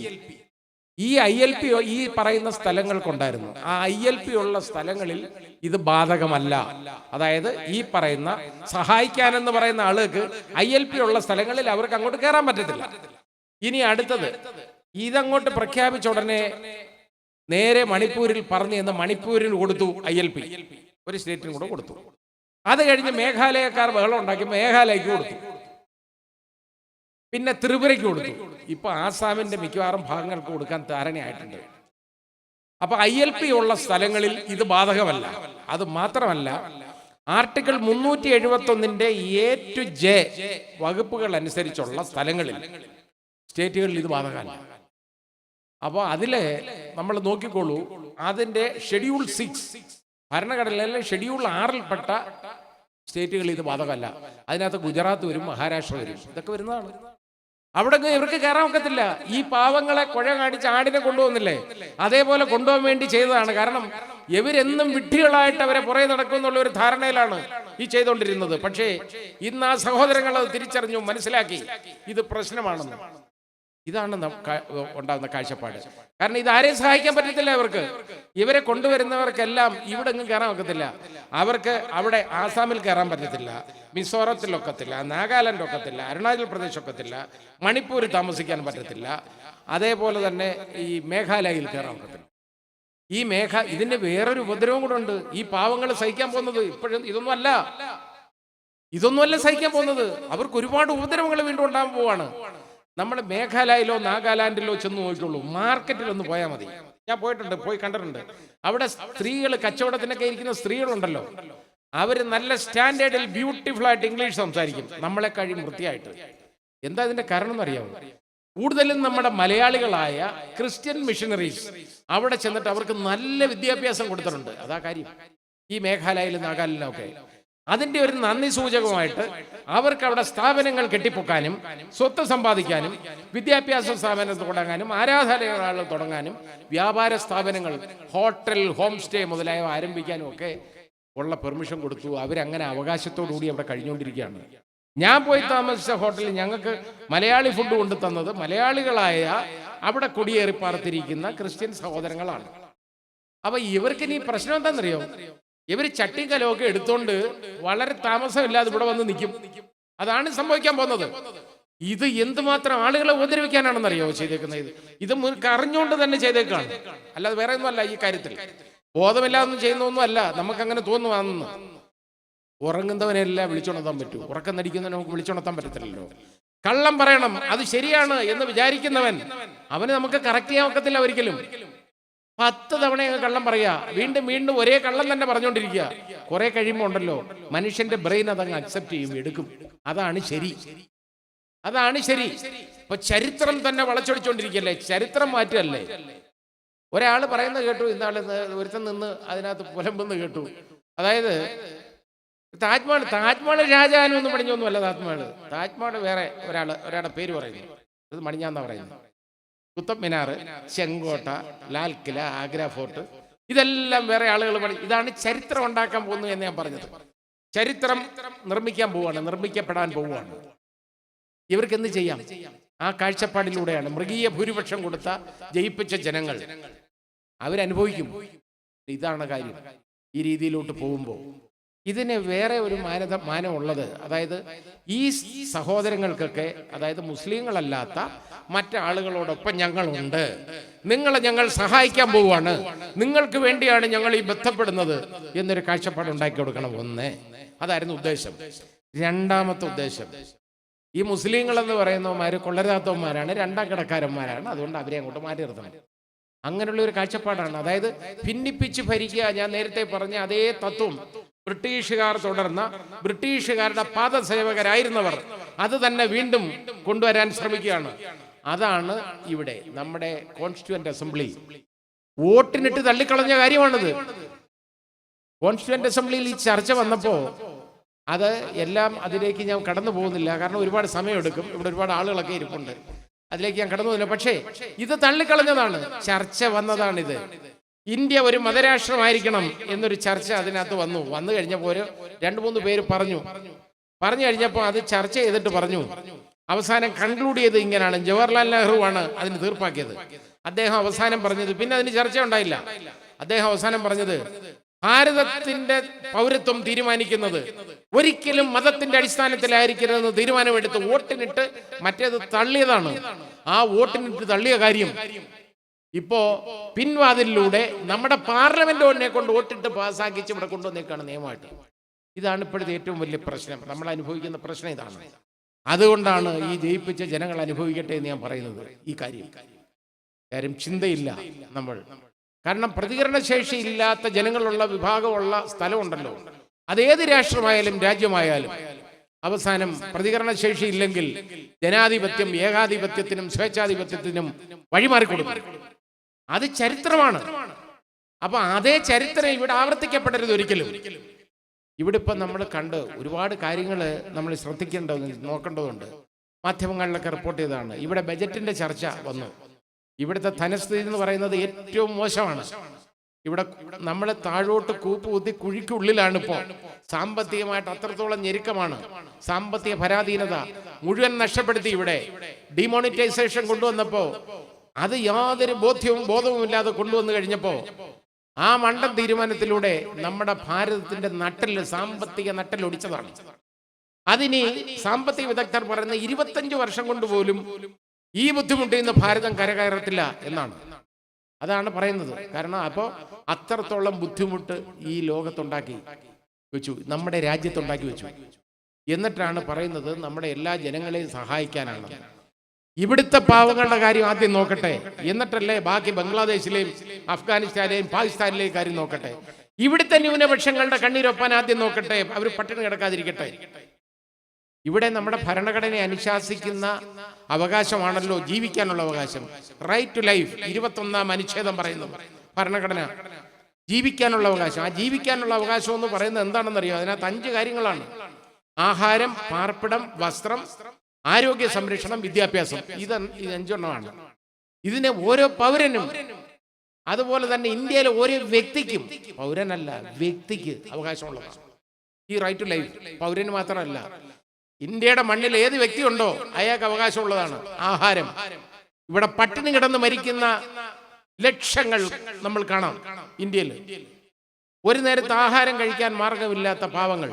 ഈ ILP ഈ പറയുന്ന സ്ഥലങ്ങൾക്കുണ്ടായിരുന്നു. ആ ILP ഉള്ള സ്ഥലങ്ങളിൽ ഇത് ബാധകമല്ല. അതായത് ഈ പറയുന്ന സഹായിക്കാനെന്ന് പറയുന്ന ആളുകൾക്ക് ILP ഉള്ള സ്ഥലങ്ങളിൽ അവർക്ക് അങ്ങോട്ട് കയറാൻ പറ്റത്തില്ല. ഇനി അടുത്തത്, ഇതങ്ങോട്ട് പ്രഖ്യാപിച്ച ഉടനെ നേരെ മണിപ്പൂരിൽ പറഞ്ഞു എന്ന് മണിപ്പൂരിന് കൊടുത്തു ILP, ഒരു സ്റ്റേറ്റിനും കൂടെ കൊടുത്തു. അത് കഴിഞ്ഞ് മേഘാലയക്കാർ ബഹളം ഉണ്ടാക്കി മേഘാലയക്ക് കൊടുത്തു, പിന്നെ ത്രിപുരയ്ക്ക് കൊടുത്തു. ഇപ്പൊ ആസാമിന്റെ മിക്കവാറും ഭാഗങ്ങൾക്ക് കൊടുക്കാൻ ധാരണയായിട്ടുണ്ട്. അപ്പൊ ILP ഉള്ള സ്ഥലങ്ങളിൽ ഇത് ബാധകമല്ല. അത് മാത്രമല്ല, ആർട്ടിക്കിൾ 371 A to J വകുപ്പുകൾ അനുസരിച്ചുള്ള സ്ഥലങ്ങളിൽ, സ്റ്റേറ്റുകളിൽ ഇത് ബാധകമല്ല. അപ്പോൾ അതിലെ നമ്മൾ നോക്കിക്കോളൂ, അതിന്റെ ഷെഡ്യൂൾ 6 ഭരണഘടനയിലെ ഷെഡ്യൂൾ 6-ൽപ്പെട്ട സ്റ്റേറ്റുകളിൽ ഇത് ബാധകമല്ല. അതിനകത്ത് ഗുജറാത്ത് വരും, മഹാരാഷ്ട്ര വരും, ഇതൊക്കെ വരുന്നതാണ്. അവിടെ ഇവർക്ക് കയറാൻ ഒക്കത്തില്ല. ഈ പാവങ്ങളെ കുഴ കാണിച്ച് ആടിനെ കൊണ്ടുപോകുന്നില്ലേ, അതേപോലെ കൊണ്ടുപോകാൻ വേണ്ടി ചെയ്തതാണ്. കാരണം ഇവരെന്നും വിഡ്ഢികളായിട്ട് അവരെ പുറകെ നടക്കുമെന്നുള്ള ഒരു ധാരണയിലാണ് ഈ ചെയ്തുകൊണ്ടിരുന്നത്. പക്ഷേ ഇന്ന് ആ സഹോദരങ്ങൾ അത് തിരിച്ചറിഞ്ഞു, മനസ്സിലാക്കി ഇത് പ്രശ്നമാണെന്ന്. ഇതാണ് ഉണ്ടാകുന്ന കാഴ്ചപ്പാട്. കാരണം ഇതാരെയും സഹായിക്കാൻ പറ്റത്തില്ല. ഇവരെ കൊണ്ടുവരുന്നവർക്കെല്ലാം ഇവിടെ ഒന്നും കയറാൻ ഒക്കത്തില്ല. അവർക്ക് അവിടെ ആസാമിൽ കയറാൻ പറ്റത്തില്ല, മിസോറത്തിൽ ഒക്കത്തില്ല, നാഗാലാൻഡ് ഒക്കത്തില്ല, അരുണാചൽ പ്രദേശ് ഒക്കത്തില്ല, മണിപ്പൂർ താമസിക്കാൻ പറ്റത്തില്ല, അതേപോലെ തന്നെ ഈ മേഘാലയയിൽ കയറാൻ ഒക്കത്തില്ല. ഇതിന്റെ വേറൊരു ഉപദ്രവം കൂടെ ഉണ്ട്. ഈ പാവങ്ങൾ സഹിക്കാൻ പോകുന്നത് ഇപ്പോഴും ഇതൊന്നുമല്ല സഹിക്കാൻ പോകുന്നത്. അവർക്ക് ഒരുപാട് ഉപദ്രവങ്ങൾ വീണ്ടും ഉണ്ടാകാൻ പോവാണ്. നമ്മൾ മേഘാലയയിലോ നാഗാലാൻഡിലോ ചെന്ന് നോക്കിയുള്ളൂ, മാർക്കറ്റിലൊന്ന് പോയാൽ മതി. ഞാൻ പോയി കണ്ടിട്ടുണ്ട്. അവിടെ സ്ത്രീകൾ, കച്ചവടത്തിനൊക്കെ ഇരിക്കുന്ന സ്ത്രീകളുണ്ടല്ലോ, അവർ നല്ല സ്റ്റാൻഡേർഡിൽ ബ്യൂട്ടിഫുൾ ആയിട്ട് ഇംഗ്ലീഷ് സംസാരിക്കും, നമ്മളെ കഴിയും വൃത്തിയായിട്ട്. എന്താ ഇതിന്റെ കാരണം എന്നറിയാമോ? കൂടുതലും നമ്മുടെ മലയാളികളായ ക്രിസ്ത്യൻ മിഷനറീസ് അവിടെ ചെന്നിട്ട് അവർക്ക് നല്ല വിദ്യാഭ്യാസം കൊടുത്തിട്ടുണ്ട്. അതാ കാര്യം. ഈ മേഘാലയയിലും നാഗാലാൻഡിലും ഒക്കെ അതിന്റെ ഒരു നന്ദി സൂചകമായിട്ട് അവർക്ക് അവിടെ സ്ഥാപനങ്ങൾ കെട്ടിപ്പൊക്കാനും സ്വത്ത് സമ്പാദിക്കാനും വിദ്യാഭ്യാസ സ്ഥാപനം തുടങ്ങാനും ആരാധനാലയങ്ങൾ തുടങ്ങാനും വ്യാപാര സ്ഥാപനങ്ങൾ, ഹോട്ടൽ, ഹോം സ്റ്റേ മുതലായവ ആരംഭിക്കാനും ഒക്കെ ഉള്ള പെർമിഷൻ കൊടുത്തു. അവരങ്ങനെ അവകാശത്തോടുകൂടി അവിടെ കഴിഞ്ഞുകൊണ്ടിരിക്കുകയാണ്. ഞാൻ പോയി താമസിച്ച ഹോട്ടലിൽ ഞങ്ങൾക്ക് മലയാളി ഫുഡ് കൊണ്ടു തന്നത് മലയാളികളായ അവിടെ കുടിയേറി പാർത്തിരിക്കുന്ന ക്രിസ്ത്യൻ സഹോദരങ്ങളാണ്. അപ്പൊ ഇവർക്ക് ഇനി പ്രശ്നം എന്താണെന്നറിയോ? ഇവർ ചട്ടി കലമൊക്കെ എടുത്തോണ്ട് വളരെ താമസമില്ലാതെ ഇവിടെ വന്ന് നിൽക്കും. അതാണ് സംഭവിക്കാൻ പോകുന്നത്. ഇത് എന്തുമാത്രം ആളുകളെ ഉപദ്രവിക്കാനാണെന്നറിയോ ചെയ്തേക്കുന്നത്? ഇത് അറിഞ്ഞുകൊണ്ട് തന്നെ ചെയ്തേക്കാണ്, അല്ലാതെ വേറെ ഒന്നും അല്ല. ഈ കാര്യത്തിൽ ബോധമില്ലാതൊന്നും ചെയ്യുന്നൊന്നും അല്ല. നമുക്കങ്ങനെ തോന്നുവാണെന്ന്. ഉറങ്ങുന്നവനെല്ലാം വിളിച്ചുണർത്താൻ പറ്റൂ, ഉറക്കം നടിക്കുന്നവനെ നമുക്ക് വിളിച്ചുണർത്താൻ പറ്റത്തില്ലല്ലോ. കള്ളം പറയണം, അത് ശരിയാണ് എന്ന് വിചാരിക്കുന്നവൻ, അവന് നമുക്ക് കറക്റ്റ് ചെയ്യാൻ ഒക്കത്തില്ല ഒരിക്കലും. 10 തവണ കള്ളം പറയാ, വീണ്ടും വീണ്ടും ഒരേ കള്ളം തന്നെ പറഞ്ഞുകൊണ്ടിരിക്കുക. കുറെ കഴിയുമ്പോൾ ഉണ്ടല്ലോ മനുഷ്യന്റെ ബ്രെയിൻ അതങ്ങ് അക്സെപ്റ്റ് ചെയ്യും, എടുക്കും. അതാണ് ശരി. ഇപ്പൊ ചരിത്രം തന്നെ വളച്ചൊടിച്ചോണ്ടിരിക്കല്ലേ, ചരിത്രം മാറ്റല്ലേ. ഒരാൾ പറയുന്നത് കേട്ടു, ഇന്നാള് ഒരുത്തൻ നിന്ന് അതിനകത്ത് പുലമ്പെന്ന് കേട്ടു. അതായത് താജ്മഹൽ ഷാജഹാനും ഒന്നും പണിഞ്ഞൊന്നുമല്ല. താജ്മഹൽ വേറെ ഒരാളുടെ പേര് പറയുന്നു, ഇത് മണിഞ്ഞാന്നാ പറയുന്നത്. കുത്തബ് മിനാർ, ചെങ്കോട്ട, ലാൽ കില, ആഗ്ര ഫോർട്ട്, ഇതെല്ലാം വേറെ ആളുകൾ പണി. ഇതാണ് ചരിത്രം ഉണ്ടാക്കാൻ പോകുന്നു എന്ന് ഞാൻ പറഞ്ഞത്. ചരിത്രം നിർമ്മിക്കപ്പെടാൻ പോവുകയാണ്. ഇവർക്ക് എന്ത് ചെയ്യാം? ആ കാഴ്ചപ്പാടിലൂടെയാണ് മാർഗീയ ഭൂരിപക്ഷം കൊടുത്ത ജയിപ്പിച്ച ജനങ്ങൾ അവരനുഭവിക്കും. ഇതാണ് കാര്യം. ഈ രീതിയിലോട്ട് പോകുമ്പോൾ ഇതിന് വേറെ ഒരു മാനമുള്ളത്, അതായത് ഈ സഹോദരങ്ങൾക്കൊക്കെ, അതായത് മുസ്ലിങ്ങളല്ലാത്ത മറ്റാളുകളോടൊപ്പം ഞങ്ങളുണ്ട്, നിങ്ങളെ ഞങ്ങൾ സഹായിക്കാൻ പോവുകയാണ്, നിങ്ങൾക്ക് വേണ്ടിയാണ് ഞങ്ങൾ ഈ ബന്ധപ്പെടുന്നത് എന്നൊരു കാഴ്ചപ്പാട് ഉണ്ടാക്കി കൊടുക്കണം. അതായിരുന്നു ഉദ്ദേശം. രണ്ടാമത്തെ ഉദ്ദേശം, ഈ മുസ്ലിങ്ങൾ എന്ന് പറയുന്നവന്മാർ കൊള്ളരാത്തവന്മാരാണ്, രണ്ടാം കിടക്കാരന്മാരാണ്, അതുകൊണ്ട് അവരെ അങ്ങോട്ട് മാറ്റി നിർത്തണം. അങ്ങനെയുള്ള ഒരു കാഴ്ചപ്പാടാണ്. അതായത് ഭിന്നിപ്പിച്ച് ഭരിക്കുക. ഞാൻ നേരത്തെ പറഞ്ഞ അതേ തത്വം ബ്രിട്ടീഷുകാർ തുടർന്ന, ബ്രിട്ടീഷുകാരുടെ പാദസേവകരായിരുന്നവർ അത് തന്നെ വീണ്ടും കൊണ്ടുവരാൻ ശ്രമിക്കുകയാണ്. അതാണ് ഇവിടെ നമ്മുടെ കോൺസ്റ്റിറ്റ്യൂവന്റ് അസംബ്ലി വോട്ടിനിട്ട് തള്ളിക്കളഞ്ഞ കാര്യമാണിത്. കോൺസ്റ്റിറ്റ്യൂവന്റ് അസംബ്ലിയിൽ ഈ ചർച്ച വന്നപ്പോൾ അത് എല്ലാം അതിലേക്ക് ഞാൻ കടന്നു പോകുന്നില്ല, കാരണം ഒരുപാട് സമയമെടുക്കും. ഇവിടെ ഒരുപാട് ആളുകളൊക്കെ ഇരിപ്പുണ്ട്, അതിലേക്ക് ഞാൻ കടന്നു പോകുന്നില്ല. പക്ഷേ ഇത് തള്ളിക്കളഞ്ഞതാണ്, ചർച്ച വന്നതാണിത്. ഇന്ത്യ ഒരു മതരാഷ്ട്രമായിരിക്കണം എന്നൊരു ചർച്ച അതിനകത്ത് വന്നു കഴിഞ്ഞപ്പോൾ 2-3 പേര് പറഞ്ഞു കഴിഞ്ഞപ്പോൾ അത് ചർച്ച ചെയ്തിട്ട് പറഞ്ഞു. അവസാനം കൺക്ലൂഡ് ചെയ്ത് ഇങ്ങനെയാണ്, ജവഹർലാൽ നെഹ്റു ആണ് അതിന് തീർപ്പാക്കിയത്. അദ്ദേഹം അവസാനം പറഞ്ഞത്, പിന്നെ അതിന് ചർച്ച ഉണ്ടായില്ല. അദ്ദേഹം അവസാനം പറഞ്ഞത്, ഭാരതത്തിന്റെ പൗരത്വം തീരുമാനിക്കുന്നത് ഒരിക്കലും മതത്തിന്റെ അടിസ്ഥാനത്തിലായിരിക്കരുതെന്ന് തീരുമാനമെടുത്ത് വോട്ടിനിട്ട് മറ്റേത് തള്ളിയതാണ്. ആ വോട്ടിനിട്ട് തള്ളിയ കാര്യം ഇപ്പോ പിൻവാതിലൂടെ നമ്മുടെ പാർലമെന്റിനെ കൊണ്ട് വോട്ടിട്ട് പാസ്സാക്കിച്ച് ഇവിടെ കൊണ്ടുവന്നേക്കാണ് നിയമമായിട്ട്. ഇതാണ് ഇപ്പോഴത്തെ ഏറ്റവും വലിയ പ്രശ്നം. നമ്മൾ അനുഭവിക്കുന്ന പ്രശ്നം ഇതാണ്. അതുകൊണ്ടാണ് ഈ ജയിപ്പിച്ച ജനങ്ങൾ അനുഭവിക്കട്ടെ എന്ന് ഞാൻ പറയുന്നത്. ഈ കാര്യം ചിന്തയില്ല നമ്മൾ. കാരണം പ്രതികരണശേഷി ഇല്ലാത്ത ജനങ്ങളുള്ള വിഭാഗമുള്ള സ്ഥലമുണ്ടല്ലോ, അതേത് രാഷ്ട്രമായാലും രാജ്യമായാലും അവസാനം പ്രതികരണശേഷി ഇല്ലെങ്കിൽ ജനാധിപത്യം ഏകാധിപത്യത്തിനും സ്വേച്ഛാധിപത്യത്തിനും വഴിമാറിക്കൊടുക്കും. അത് ചരിത്രമാണ്. അപ്പൊ അതേ ചരിത്രം ഇവിടെ ആവർത്തിക്കപ്പെടരുത് ഒരിക്കലും. ഇവിടെ ഇപ്പം നമ്മൾ കണ്ട് ഒരുപാട് കാര്യങ്ങൾ നമ്മൾ നോക്കേണ്ടതുണ്ട്. മാധ്യമങ്ങളിലൊക്കെ റിപ്പോർട്ട് ചെയ്തതാണ്. ഇവിടെ ബജറ്റിന്റെ ചർച്ച വന്നു. ഇവിടുത്തെ ധനസ്ഥിതി എന്ന് പറയുന്നത് ഏറ്റവും മോശമാണ്. ഇവിടെ നമ്മൾ താഴോട്ട് കൂപ്പ് കുത്തി കുഴിക്കുള്ളിലാണ് ഇപ്പോൾ. സാമ്പത്തികമായിട്ട് അത്രത്തോളം ഞെരുക്കമാണ്. സാമ്പത്തിക പരാധീനത മുഴുവൻ നഷ്ടപ്പെടുത്തി. ഇവിടെ ഡിമോണിറ്റൈസേഷൻ കൊണ്ടുവന്നപ്പോൾ അത് യാതൊരു ബോധവുമില്ലാതെ കൊണ്ടുവന്നു കഴിഞ്ഞപ്പോൾ ആ മണ്ടൻ തീരുമാനത്തിലൂടെ നമ്മുടെ ഭാരതത്തിന്റെ സാമ്പത്തിക നട്ടലൊടിച്ചതാണ്. അതിനി സാമ്പത്തിക വിദഗ്ധർ പറയുന്ന 25 വർഷം കൊണ്ട് പോലും ഈ ബുദ്ധിമുട്ടിൽ നിന്ന് ഭാരതം കരകയറത്തില്ല എന്നാണ്. അതാണ് പറയുന്നത്. കാരണം അപ്പോൾ അത്രത്തോളം ബുദ്ധിമുട്ട് ഈ ലോകത്തുണ്ടാക്കി വെച്ചു, നമ്മുടെ രാജ്യത്തുണ്ടാക്കി വെച്ചു. എന്നിട്ടാണ് പറയുന്നത് നമ്മുടെ എല്ലാ ജനങ്ങളെയും സഹായിക്കാനാണ്. ഇവിടുത്തെ പാവങ്ങളുടെ കാര്യം ആദ്യം നോക്കട്ടെ, എന്നിട്ടല്ലേ ബാക്കി ബംഗ്ലാദേശിലെയും അഫ്ഗാനിസ്ഥാനിലെയും പാകിസ്ഥാനിലെയും കാര്യം നോക്കട്ടെ. ഇവിടുത്തെ ന്യൂനപക്ഷങ്ങളുടെ കണ്ണീരൊപ്പാൻ ആദ്യം നോക്കട്ടെ, അവർ പട്ടിണി കിടക്കാതിരിക്കട്ടെ. ഇവിടെ നമ്മുടെ ഭരണഘടനയെ അനുശാസിക്കുന്ന അവകാശമാണല്ലോ ജീവിക്കാനുള്ള അവകാശം. റൈറ്റ് ടു ലൈഫ് 21ാം അനുച്ഛേദം പറയുന്നു ഭരണഘടന. ജീവിക്കാനുള്ള അവകാശം. ആ ജീവിക്കാനുള്ള അവകാശം എന്ന് പറയുന്നത് എന്താണെന്നറിയോ? അതിനകത്ത് 5 കാര്യങ്ങളാണ്. ആഹാരം, പാർപ്പിടം, വസ്ത്രം, ആരോഗ്യ സംരക്ഷണം, വിദ്യാഭ്യാസം. ഇത് 5 എണ്ണമാണ്. ഇതിനെ ഓരോ പൗരനും, അതുപോലെ തന്നെ ഇന്ത്യയിലെ ഓരോ വ്യക്തിക്കും, പൗരനല്ല വ്യക്തിക്ക് അവകാശമുള്ളതാണ് ഈ റൈറ്റ് ടു ലൈഫ്. പൗരന് മാത്രമല്ല, ഇന്ത്യയുടെ മണ്ണിൽ ഏത് വ്യക്തിയുണ്ടോ അയാൾക്ക് അവകാശമുള്ളതാണ്. ആഹാരം. ഇവിടെ പട്ടിണി കിടന്ന് മരിക്കുന്ന ലക്ഷങ്ങൾ നമ്മൾ കാണാം ഇന്ത്യയിൽ. ഒരു നേരത്തെ ആഹാരം കഴിക്കാൻ മാർഗമില്ലാത്ത പാവങ്ങൾ.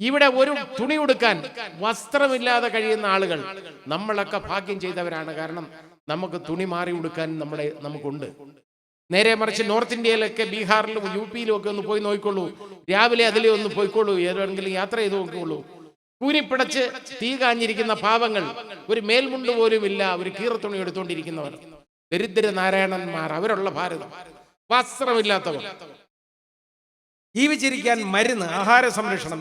ഇവിടെ ഒരു തുണി ഉടുക്കാൻ വസ്ത്രമില്ലാതെ കഴിയുന്ന ആളുകൾ. നമ്മളൊക്കെ ഭാഗ്യം ചെയ്തവരാണ്. കാരണം നമുക്ക് തുണി മാറി ഉടുക്കാൻ നമുക്കുണ്ട്. നേരെ മറിച്ച് നോർത്ത് ഇന്ത്യയിലൊക്കെ, ബീഹാറിലും യു പിയിലും ഒക്കെ ഒന്ന് പോയി നോക്കിക്കോളൂ. രാവിലെ അതിലെ ഒന്ന് പോയിക്കോളൂ, ഏതെങ്കിലും യാത്ര ചെയ്ത് നോക്കിക്കോളൂ. കൂനിപ്പിടച്ച് തീ കാഞ്ഞിരിക്കുന്ന പാവങ്ങൾ, ഒരു മേൽമുണ്ട് പോലും ഇല്ല, ഒരു കീറത്തുണി എടുത്തുകൊണ്ടിരിക്കുന്നവർ, ദരിദ്ര നാരായണന്മാർ, അവരുള്ള ഭാരതം. വസ്ത്രമില്ലാത്തവർ, ജീവിച്ചിരിക്കാൻ മരുന്ന്, ആഹാര സംരക്ഷണം,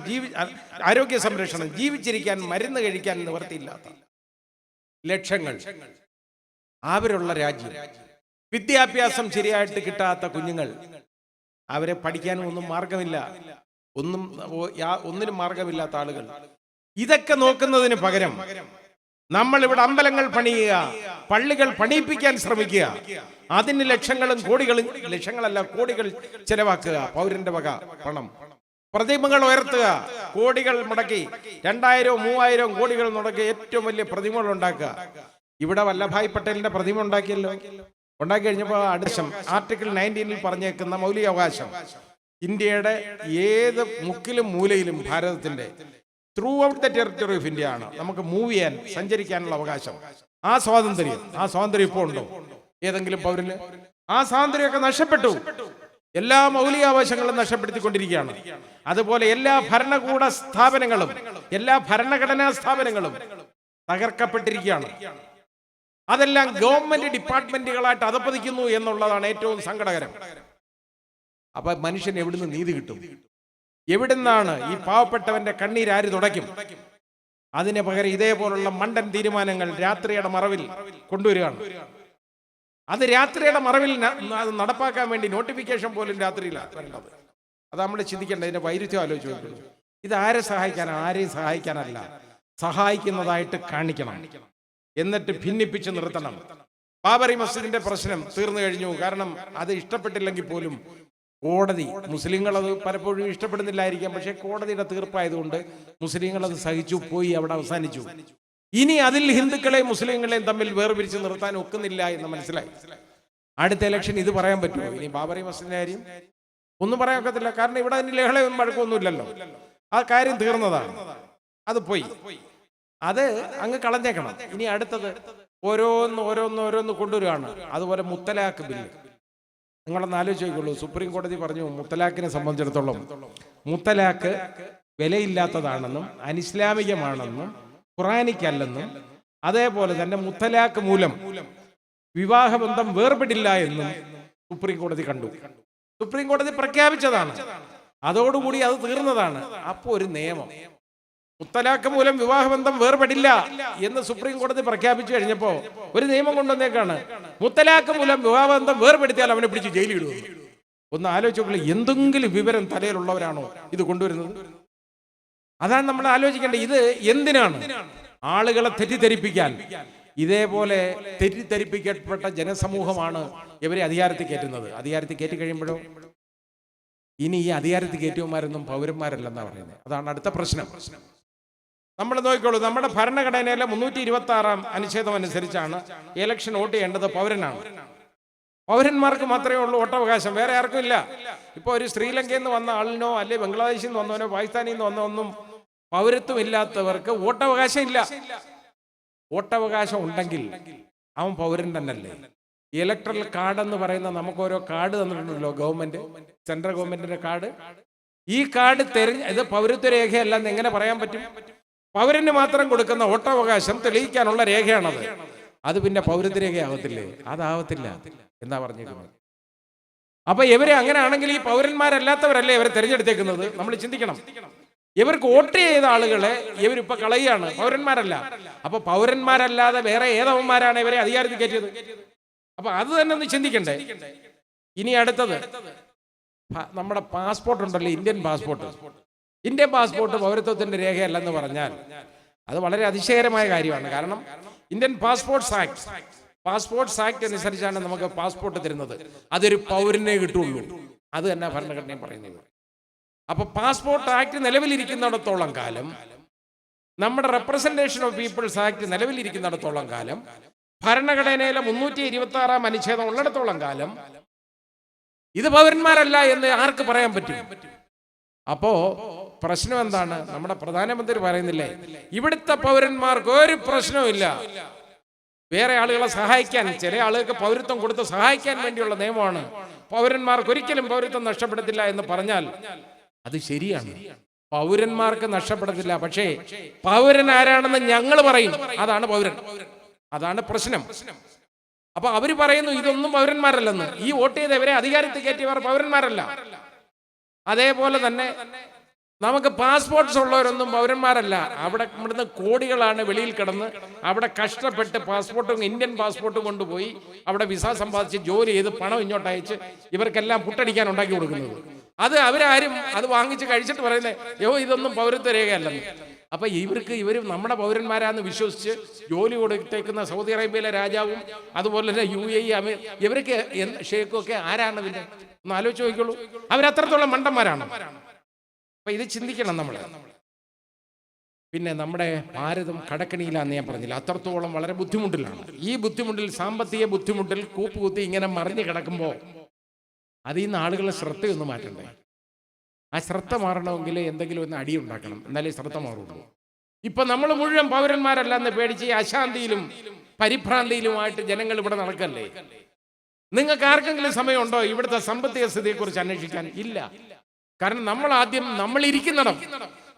ആരോഗ്യ സംരക്ഷണം, ജീവിച്ചിരിക്കാൻ മരുന്ന് കഴിക്കാൻ നിവർത്തിയില്ലാത്ത ലക്ഷങ്ങൾ, അവരുള്ള രാജ്യം. വിദ്യാഭ്യാസം ശരിയായിട്ട് കിട്ടാത്ത കുഞ്ഞുങ്ങൾ, അവരെ പഠിക്കാനും ഒന്നും മാർഗമില്ല, ഒന്നിനും മാർഗമില്ലാത്ത ആളുകൾ. ഇതൊക്കെ നോക്കുന്നതിന് പകരം നമ്മളിവിടെ അമ്പലങ്ങൾ പണിയുക, പള്ളികൾ പണിയിപ്പിക്കാൻ ശ്രമിക്കുക, അതിന് ലക്ഷങ്ങളും കോടികളും, ലക്ഷങ്ങളല്ല കോടികൾ ചെലവാക്കുക, പൗരന്റെ വക പണം. പ്രതിമകൾ ഉയർത്തുക, കോടികൾ മുടക്കി, 2000-3000 കോടികൾ മുടക്കി ഏറ്റവും വലിയ പ്രതിമകൾ ഉണ്ടാക്കുക. ഇവിടെ വല്ലഭായ് പട്ടേലിന്റെ പ്രതിമ ഉണ്ടാക്കിയല്ലോ. ഉണ്ടാക്കി കഴിഞ്ഞപ്പോൾ അടുത്ത ആർട്ടിക്കിൾ 19 പറഞ്ഞേക്കുന്ന മൗലികാവകാശം, ഇന്ത്യയുടെ ഏത് മുക്കിലും മൂലയിലും ഭാരതത്തിന്റെ through out the territory of India ആണ് നമുക്ക് മൂവ് ചെയ്യാൻ, സഞ്ചരിക്കാനുള്ള അവകാശം. ആ സ്വാതന്ത്ര്യം ഇപ്പോൾ ഉണ്ടോ ഏതെങ്കിലും പൗരന്? ആ സ്വാതന്ത്ര്യമൊക്കെ നഷ്ടപ്പെട്ടു. എല്ലാ മൗലികാവകാശങ്ങളും നഷ്ടപ്പെടുത്തിക്കൊണ്ടിരിക്കുകയാണ്. അതുപോലെ എല്ലാ ഭരണകൂട സ്ഥാപനങ്ങളും, എല്ലാ ഭരണഘടനാ സ്ഥാപനങ്ങളും തകർക്കപ്പെട്ടിരിക്കുകയാണ്. അതെല്ലാം ഗവൺമെന്റ് ഡിപ്പാർട്ട്മെന്റുകളായിട്ട് അധപ്പതിക്കുന്നു എന്നുള്ളതാണ് ഏറ്റവും സങ്കടകരം. അപ്പൊ മനുഷ്യന് എവിടുന്ന് നീതി കിട്ടും? എവിടുന്നാണ് ഈ പാവപ്പെട്ടവന്റെ കണ്ണീരാര് തുടയ്ക്കും? അതിന് പകരം ഇതേപോലുള്ള മണ്ടൻ തീരുമാനങ്ങൾ രാത്രിയുടെ മറവിൽ കൊണ്ടുവരികയാണ്. അത് രാത്രിയുടെ മറവിൽ അത് നടപ്പാക്കാൻ വേണ്ടി നോട്ടിഫിക്കേഷൻ പോലും രാത്രിയിലാണ് വരേണ്ടത്. അത് നമ്മൾ ചിന്തിക്കേണ്ട, ഇതിന്റെ വൈരുദ്ധ്യം ആലോചിച്ച് നോക്കുന്നു. ഇത് ആരെ സഹായിക്കാനാണ്? ആരെയും സഹായിക്കാനല്ല, സഹായിക്കുന്നതായിട്ട് കാണിക്കണം, എന്നിട്ട് ഭിന്നിപ്പിച്ച് നിർത്തണം. ബാബറി മസ്ജിദിന്റെ പ്രശ്നം തീർന്നു കഴിഞ്ഞു. കാരണം അത് ഇഷ്ടപ്പെട്ടില്ലെങ്കിൽ പോലും കോടതി, മുസ്ലിങ്ങൾ അത് പലപ്പോഴും ഇഷ്ടപ്പെടുന്നില്ലായിരിക്കാം, പക്ഷെ കോടതിയുടെ തീർപ്പായതുകൊണ്ട് മുസ്ലിങ്ങൾ അത് സഹിച്ചു പോയി, അവിടെ അവസാനിച്ചു. ഇനി അതിൽ ഹിന്ദുക്കളെയും മുസ്ലിങ്ങളെയും തമ്മിൽ വേർപിരിച്ച് നിർത്താൻ ഒക്കുന്നില്ല എന്ന് മനസ്സിലായി. അടുത്ത ഇലക്ഷൻ ഇത് പറയാൻ പറ്റുമോ? ഇനി ബാബറി മസ്ജിദിന്റെ കാര്യം ഒന്നും പറയാൻ ഒക്കത്തില്ല. കാരണം ഇവിടെ അതിന് ലഹളയും വഴക്കമൊന്നുമില്ലല്ലോ. ആ കാര്യം തീർന്നതാണ്, അത് പോയി, അത് അങ്ങ് കളഞ്ഞേക്കണം. ഇനി അടുത്തത് ഓരോന്ന് കൊണ്ടുവരികയാണ്. അതുപോലെ മുത്തലാഖ് ബില്ല് നിങ്ങളൊന്ന് ആലോചിച്ച് നോക്കുള്ളൂ. സുപ്രീം കോടതി പറഞ്ഞു മുത്തലാഖിനെ സംബന്ധിച്ചിടത്തോളം മുത്തലാഖ് വിലയില്ലാത്തതാണെന്നും അനിസ്ലാമികമാണെന്നും ഖുറാനിക്കല്ലെന്നും, അതേപോലെ തന്നെ മുത്തലാഖ് മൂലം വിവാഹബന്ധം വേർപെടില്ല എന്നും സുപ്രീം കോടതി കണ്ടു. സുപ്രീം കോടതി പ്രഖ്യാപിച്ചതാണ്, അതോടുകൂടി അത് തീർന്നതാണ്. അപ്പോൾ ഒരു നിയമം, മുത്തലാഖ് മൂലം വിവാഹബന്ധം വേർപെടില്ല എന്ന് സുപ്രീം കോടതി പ്രഖ്യാപിച്ചു കഴിഞ്ഞപ്പോ ഒരു നിയമം കൊണ്ടുവന്നേക്കാണ്, മുത്തലാഖ് മൂലം വിവാഹബന്ധം വേർപെടുത്തിയാൽ അവനെ പിടിച്ച് ജയിലിൽ ഇടുന്നു. ഒന്ന് ആലോചിച്ചോളൂ, എന്തെങ്കിലും വിവരം തലയിലുള്ളവരാണോ ഇത് കൊണ്ടുവരുന്നത്? അതാണ് നമ്മൾ ആലോചിക്കേണ്ടത്. ഇത് എന്തിനാണ്? ആളുകളെ തെറ്റിദ്ധരിപ്പിക്കാൻ, ഇതേപോലെ തെറ്റിദ്ധരിപ്പിക്കപ്പെട്ട ജനസമൂഹമാണ് ഇവരെ അധികാരത്തിൽ കയറ്റുന്നത്. അധികാരത്തിൽ കയറ്റി കഴിയുമ്പോഴോ ഇനി ഈ അധികാരത്തിൽ കയറ്റിയവന്മാരൊന്നും പൗരന്മാരല്ലെന്നാണ് പറയുന്നത്. അതാണ് അടുത്ത പ്രശ്നം. നമ്മൾ നോക്കിക്കോളൂ, നമ്മുടെ ഭരണഘടനയിലെ 326 അനുച്ഛേദം അനുസരിച്ചാണ് ഇലക്ഷൻ വോട്ട് ചെയ്യേണ്ടത് പൗരനാണ്. പൗരന്മാർക്ക് മാത്രമേ ഉള്ളൂ വോട്ടവകാശം, വേറെ ആർക്കും ഇല്ല. ഇപ്പോൾ ഒരു ശ്രീലങ്കയിൽ നിന്ന് വന്ന ആളിനോ അല്ലെ ബംഗ്ലാദേശിൽ നിന്ന് വന്നവനോ പാകിസ്ഥാനിൽ നിന്ന് വന്നൊന്നും പൗരത്വം ഇല്ലാത്തവർക്ക് വോട്ടവകാശം ഇല്ല. വോട്ടവകാശം ഉണ്ടെങ്കിൽ അവൻ പൗരൻ തന്നെയല്ലേ. ഇലക്ട്രൽ കാർഡ് എന്ന് പറയുന്ന നമുക്ക് ഓരോ കാർഡ് തന്നിട്ടുണ്ടല്ലോ ഗവൺമെന്റ്, സെൻട്രൽ ഗവൺമെന്റിന്റെ കാർഡ്. ഈ കാർഡ് ഇത് പൗരത്വ രേഖയല്ലെന്ന് എങ്ങനെ പറയാൻ പറ്റും? പൗരന് മാത്രം കൊടുക്കുന്ന വോട്ടവകാശം തെളിയിക്കാനുള്ള രേഖയാണത്. അത് പിന്നെ പൗരത്വ രേഖയാവത്തില്ലേ? അതാവത്തില്ല എന്താ പറഞ്ഞിരിക്കുന്നത്. അപ്പൊ ഇവരെ അങ്ങനെയാണെങ്കിൽ ഈ പൗരന്മാരല്ലാത്തവരല്ലേ ഇവരെ തെരഞ്ഞെടുത്തേക്കുന്നത്? നമ്മൾ ചിന്തിക്കണം. ഇവർക്ക് വോട്ട് ചെയ്ത ആളുകളെ ഇവരിപ്പോ കളയുകയാണ്, പൗരന്മാരല്ല. അപ്പൊ പൗരന്മാരല്ലാതെ വേറെ ഏതവന്മാരാണ് ഇവരെ അധികാരത്തിൽ കയറ്റിയത്? അപ്പൊ അത് തന്നെ ഒന്ന് ചിന്തിക്കണ്ടേ. ഇനി അടുത്തത്, നമ്മുടെ പാസ്പോർട്ട് ഉണ്ടല്ലോ, ഇന്ത്യൻ പാസ്പോർട്ട്. ഇന്ത്യൻ പാസ്പോർട്ട് പൗരത്വത്തിന്റെ രേഖയല്ലെന്ന് പറഞ്ഞാൽ അത് വളരെ അതിശയകരമായ കാര്യമാണ്. കാരണം ഇന്ത്യൻ പാസ്പോർട്ട്സ് ആക്ട് അനുസരിച്ചാണ് നമുക്ക് പാസ്പോർട്ട് തരുന്നത്. അതൊരു പൗരനെ കിട്ടുള്ളൂ. അത് തന്നെ ഭരണഘടനയും പറയുന്നത്. അപ്പൊ പാസ്പോർട്ട് ആക്ട് നിലവിലിരിക്കുന്നിടത്തോളം കാലം, നമ്മുടെ റെപ്രസെന്റേഷൻ ഓഫ് പീപ്പിൾസ് ആക്ട് നിലവിലിരിക്കുന്നിടത്തോളം കാലം, ഭരണഘടനയിലെ 326 അനുച്ഛേദം ഉള്ളിടത്തോളം കാലം ഇത് പൗരന്മാരല്ല എന്ന് ആർക്ക് പറയാൻ പറ്റും? അപ്പോ പ്രശ്നം എന്താണ്? നമ്മുടെ പ്രധാനമന്ത്രി പറയുന്നില്ലേ, ഇവിടുത്തെ പൗരന്മാർക്ക് ഒരു പ്രശ്നവുമില്ല, വേറെ ആളുകളെ സഹായിക്കാൻ, ചില ആളുകൾക്ക് പൗരത്വം കൊടുത്ത് സഹായിക്കാൻ വേണ്ടിയുള്ള നിയമമാണ്, പൗരന്മാർക്ക് ഒരിക്കലും പൗരത്വം നഷ്ടപ്പെടത്തില്ല എന്ന് പറഞ്ഞാൽ അത് ശരിയാണ്. പൗരന്മാർക്ക് നഷ്ടപ്പെടത്തില്ല, പക്ഷേ പൗരൻ ആരാണെന്ന് ഞങ്ങൾ പറയും, അതാണ് പൗരൻ. അതാണ് പ്രശ്നം. അപ്പൊ അവര് പറയുന്നു ഇതൊന്നും പൗരന്മാരല്ലെന്ന്. ഈ വോട്ട് ചെയ്തവരെ അധികാരത്തിൽ കയറ്റിയവർ പൗരന്മാരല്ല. അതേപോലെ തന്നെ നമുക്ക് പാസ്പോർട്ട്സ് ഉള്ളവരൊന്നും പൗരന്മാരല്ല. ഇവിടുന്ന് കോടികളാണ് വെളിയിൽ കിടന്ന് അവിടെ കഷ്ടപ്പെട്ട് പാസ്പോർട്ടും ഇന്ത്യൻ പാസ്പോർട്ടും കൊണ്ടുപോയി അവിടെ വിസ സമ്പാദിച്ച് ജോലി ചെയ്ത് പണം ഇങ്ങോട്ട് അയച്ച് ഇവർക്കെല്ലാം പുട്ടടിക്കാൻ ഉണ്ടാക്കി കൊടുക്കുന്നത്. അത് അവരാരും അത് വാങ്ങിച്ച് കഴിച്ചിട്ട് പറയുന്നത് ഇതൊന്നും പൗരത്വ രേഖയല്ലെന്ന്. അപ്പൊ ഇവർ നമ്മുടെ പൗരന്മാരാന്ന് വിശ്വസിച്ച് ജോലി കൊടുത്തേക്കുന്ന സൗദി അറേബ്യയിലെ രാജാവും അതുപോലെ തന്നെ UAE ഇവർക്ക് ഷേഖും ഒക്കെ ആരാണ്? ഇതിന്റെ ഒന്ന് ആലോചിച്ച് നോക്കിക്കോളൂ. അവരത്രത്തോളം മണ്ടന്മാരാണ്. അപ്പൊ ഇത് ചിന്തിക്കണം നമ്മൾ. പിന്നെ നമ്മുടെ ഭാരതം കടക്കണിയിലാന്ന് ഞാൻ പറഞ്ഞില്ല, അത്രത്തോളം വളരെ ബുദ്ധിമുട്ടിലാണ്. ഈ ബുദ്ധിമുട്ടിൽ, സാമ്പത്തിക ബുദ്ധിമുട്ടിൽ കൂപ്പുകുത്തി ഇങ്ങനെ മറിഞ്ഞു കിടക്കുമ്പോൾ അതിൽ നിന്ന് ആളുകളെ ശ്രദ്ധയൊന്നും മാറ്റണ്ടേ? ആ ശ്രദ്ധ മാറണമെങ്കിൽ എന്തെങ്കിലും ഒന്ന് അടിയുണ്ടാക്കണം, എന്നാലേ ശ്രദ്ധ മാറുള്ളൂ. ഇപ്പൊ നമ്മൾ മുഴുവൻ പൗരന്മാരല്ല എന്ന് പേടിച്ച് അശാന്തിയിലും പരിഭ്രാന്തിയിലുമായിട്ട് ജനങ്ങൾ ഇവിടെ നടക്കല്ലേ. നിങ്ങൾക്ക് ആർക്കെങ്കിലും സമയമുണ്ടോ ഇവിടുത്തെ സാമ്പത്തിക സ്ഥിതിയെ കുറിച്ച് അന്വേഷിക്കാൻ? ഇല്ല. കാരണം നമ്മൾ ഇരിക്കുന്നിടം,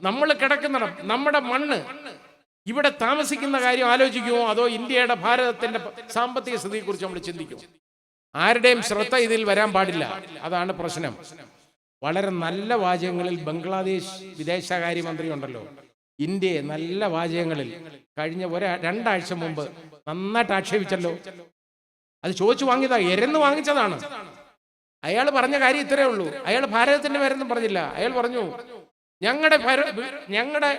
നമ്മൾ കിടക്കുന്നിടം, നമ്മുടെ മണ്ണ്, ഇവിടെ താമസിക്കുന്ന കാര്യം ആലോചിക്കുമോ? അതോ ഇന്ത്യയുടെ, ഭാരതത്തിന്റെ സാമ്പത്തിക സ്ഥിതിയെ കുറിച്ച് നമ്മൾ ചിന്തിക്കുമോ? ആരുടെയും ശ്രദ്ധ ഇതിൽ വരാൻ പാടില്ല. അതാണ് പ്രശ്നം. വളരെ നല്ല വാചകങ്ങളിൽ ബംഗ്ലാദേശ് വിദേശകാര്യമന്ത്രി ഉണ്ടല്ലോ, ഇന്ത്യയെ നല്ല വാചകങ്ങളിൽ കഴിഞ്ഞ 2 മുമ്പ് നന്നായിട്ട് ആക്ഷേപിച്ചല്ലോ. അത് ചോദിച്ചു വാങ്ങിയതാ, എരന്ന് വാങ്ങിച്ചതാണ്. അയാൾ പറഞ്ഞ കാര്യം ഇത്രയേ ഉള്ളൂ. അയാൾ ഭാരതത്തിന്റെ പേരൊന്നും പറഞ്ഞില്ല. അയാൾ പറഞ്ഞു ഞങ്ങളുടെ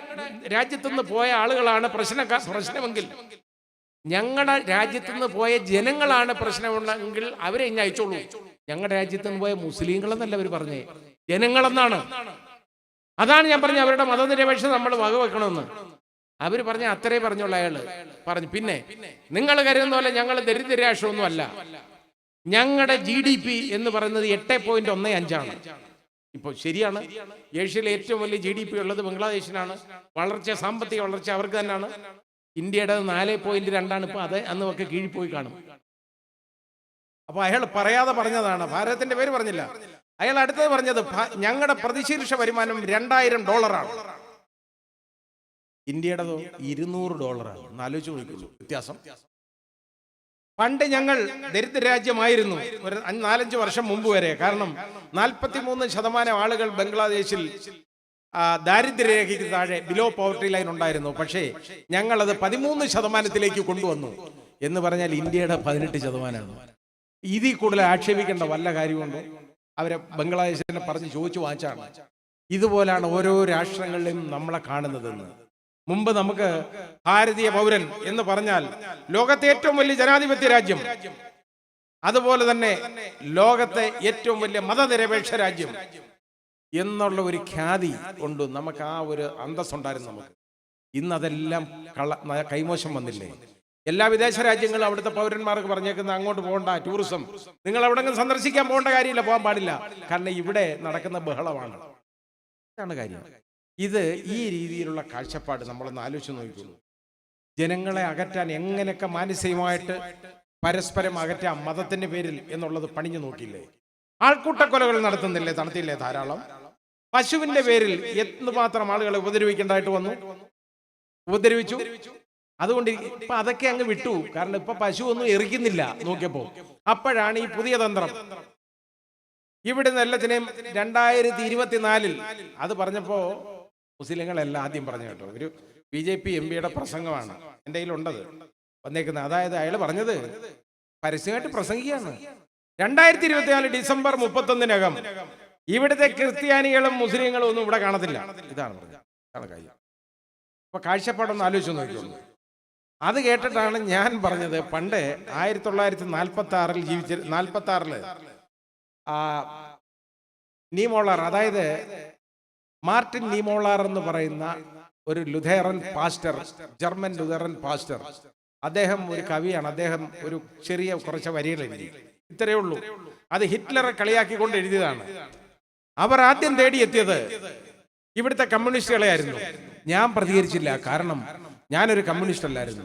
രാജ്യത്തുനിന്ന് പോയ ആളുകളാണ് പ്രശ്നമെങ്കിൽ, ഞങ്ങളുടെ രാജ്യത്തുനിന്ന് പോയ ജനങ്ങളാണ് പ്രശ്നമുണ്ടെങ്കിൽ അവരെ ഇനി അയച്ചോളൂ. ഞങ്ങളുടെ രാജ്യത്തുനിന്ന് പോയ മുസ്ലിങ്ങളെന്നല്ല അവർ പറഞ്ഞേ, ജനങ്ങളെന്നാണ്. അതാണ് ഞാൻ പറഞ്ഞ അവരുടെ മതനിരപേക്ഷത നമ്മൾ വകവെക്കണമെന്ന്. അവർ പറഞ്ഞ അത്രേ പറഞ്ഞുള്ള അയാൾ പറഞ്ഞു. പിന്നെ നിങ്ങൾ കരുതുന്ന പോലെ ഞങ്ങൾ ദരിദ്ര രാഷ്ട്രമൊന്നും അല്ല. ഞങ്ങളുടെ GDP എന്ന് പറയുന്നത് 8.15 ഇപ്പോൾ ശരിയാണ്. ഏഷ്യയിലെ ഏറ്റവും വലിയ GDP ഉള്ളത് ബംഗ്ലാദേശിനാണ്. സാമ്പത്തിക വളർച്ച അവർക്ക് തന്നെയാണ്. ഇന്ത്യയുടെ 4.2 ഇപ്പോൾ അത് അന്നൊക്കെ കീഴിപ്പോയി കാണും. അപ്പൊ അയാൾ പറയാതെ പറഞ്ഞതാണ്, ഭാരതത്തിന്റെ പേര് പറഞ്ഞില്ല. അയാൾ അടുത്തത് പറഞ്ഞത് ഞങ്ങളുടെ പ്രതിശീർഷ വരുമാനം $2000. ഇന്ത്യയുടെതോ $200. ഒന്ന് ആലോചിച്ച് നോക്കിയുള്ളൂ വ്യത്യാസം. പണ്ട് ഞങ്ങൾ ദരിദ്ര രാജ്യമായിരുന്നു ഒരു 4-5 വർഷം മുമ്പ് വരെ. കാരണം 43% ആളുകൾ ബംഗ്ലാദേശിൽ ദാരിദ്ര്യരേഖയ്ക്ക് താഴെ, ബിലോ പോവർട്ടി ലൈൻ ഉണ്ടായിരുന്നു. പക്ഷേ ഞങ്ങളത് 13% കൊണ്ടുവന്നു എന്ന് പറഞ്ഞാൽ ഇന്ത്യയുടെ 18%. ഇതിൽ കൂടുതൽ ആക്ഷേപിക്കേണ്ട വല്ല കാര്യമുണ്ടോ? അവരെ ബംഗ്ലാദേശിനെ പറഞ്ഞ് ചോദിച്ചു വാങ്ങിച്ചാണ്. ഇതുപോലാണ് ഓരോ രാഷ്ട്രങ്ങളിലും നമ്മളെ കാണുന്നതെന്ന്. മുമ്പ് നമുക്ക് ഭാരതീയ പൗരൻ എന്ന് പറഞ്ഞാൽ ലോകത്തെ ഏറ്റവും വലിയ ജനാധിപത്യ രാജ്യം, അതുപോലെ തന്നെ ലോകത്തെ ഏറ്റവും വലിയ മതനിരപേക്ഷ രാജ്യം എന്നുള്ള ഒരു ഖ്യാതി കൊണ്ട് നമുക്ക് ആ ഒരു അന്തസ്സുണ്ടായിരുന്നു നമുക്ക്. ഇന്ന് അതെല്ലാം കൈമോശം വന്നില്ലേ? എല്ലാ വിദേശ രാജ്യങ്ങളും അവിടുത്തെ പൗരന്മാർക്ക് പറഞ്ഞേക്കുന്ന അങ്ങോട്ട് പോകണ്ട, ടൂറിസം നിങ്ങൾ എവിടെങ്കിലും സന്ദർശിക്കാൻ പോകേണ്ട കാര്യമില്ല, പോകാൻ പാടില്ല, കാരണം ഇവിടെ നടക്കുന്ന ബഹളമാണ്. ഇതാണ് കാര്യം. ഇത് ഈ രീതിയിലുള്ള കാഴ്ചപ്പാട് നമ്മളൊന്ന് ആലോചിച്ച് നോക്കിയുള്ളൂ. ജനങ്ങളെ അകറ്റാൻ എങ്ങനെയൊക്കെ മാനസികമായിട്ട് പരസ്പരം അകറ്റാം മതത്തിന്റെ പേരിൽ എന്നുള്ളത് പണിഞ്ഞു നോക്കിയില്ലേ? ആൾക്കൂട്ടക്കൊലകൾ നടത്തിയില്ലേ ധാരാളം? പശുവിന്റെ പേരിൽ എന്തുമാത്രം ആളുകളെ ഉപദ്രവിക്കേണ്ടതായിട്ട് വന്നു, ഉപദ്രവിച്ചു. അതുകൊണ്ട് ഇപ്പൊ അതൊക്കെ അങ്ങ് വിട്ടു, കാരണം ഇപ്പൊ പശു ഒന്നും എറിക്കുന്നില്ല നോക്കിയപ്പോ. അപ്പോഴാണ് ഈ പുതിയ തന്ത്രം. ഇവിടുന്ന് എല്ലാത്തിനെയും 2024 അത് പറഞ്ഞപ്പോ മുസ്ലിങ്ങളെല്ലാം ആദ്യം പറഞ്ഞു കേട്ടോ. ഒരു BJP MP പ്രസംഗമാണ് എൻ്റെ കയ്യിലുണ്ടത് വന്നേക്കുന്നത്. അതായത് അയാൾ പറഞ്ഞത് പരസ്യമായിട്ട് പ്രസംഗിക്കുകയാണ്. 2024 ഡിസംബർ 31 ഇവിടുത്തെ ക്രിസ്ത്യാനികളും മുസ്ലിങ്ങളും ഒന്നും ഇവിടെ കാണത്തില്ല. ഇതാണ് പറഞ്ഞത്. ഇതാണ് കാര്യം. അപ്പൊ കാഴ്ചപ്പാടൊന്ന് ആലോചിച്ച് നോക്കിക്കോളൂ. അത് കേട്ടിട്ടാണ് ഞാൻ പറഞ്ഞത്, പണ്ട് 1946 നീമോളാർ, അതായത് മാർട്ടിൻ നീമോളാർ എന്ന് പറയുന്ന ഒരു ലുഥേറൻ പാസ്റ്റർ, ജർമ്മൻ ലുഥേറൻ പാസ്റ്റർ, അദ്ദേഹം ഒരു കവിയാണ്. അദ്ദേഹം ഒരു ചെറിയ കുറച്ച് വരികൾ എഴുതി, ഇത്രയേ ഉള്ളൂ. അത് ഹിറ്റ്ലറെ കളിയാക്കിക്കൊണ്ട് എഴുതിയതാണ്. അവർ ആദ്യം തേടിയെത്തിയത് ഇവിടുത്തെ കമ്മ്യൂണിസ്റ്റുകളെ ആയിരുന്നു. ഞാൻ പ്രതികരിച്ചില്ല, കാരണം ഞാനൊരു കമ്മ്യൂണിസ്റ്റ് അല്ലായിരുന്നു.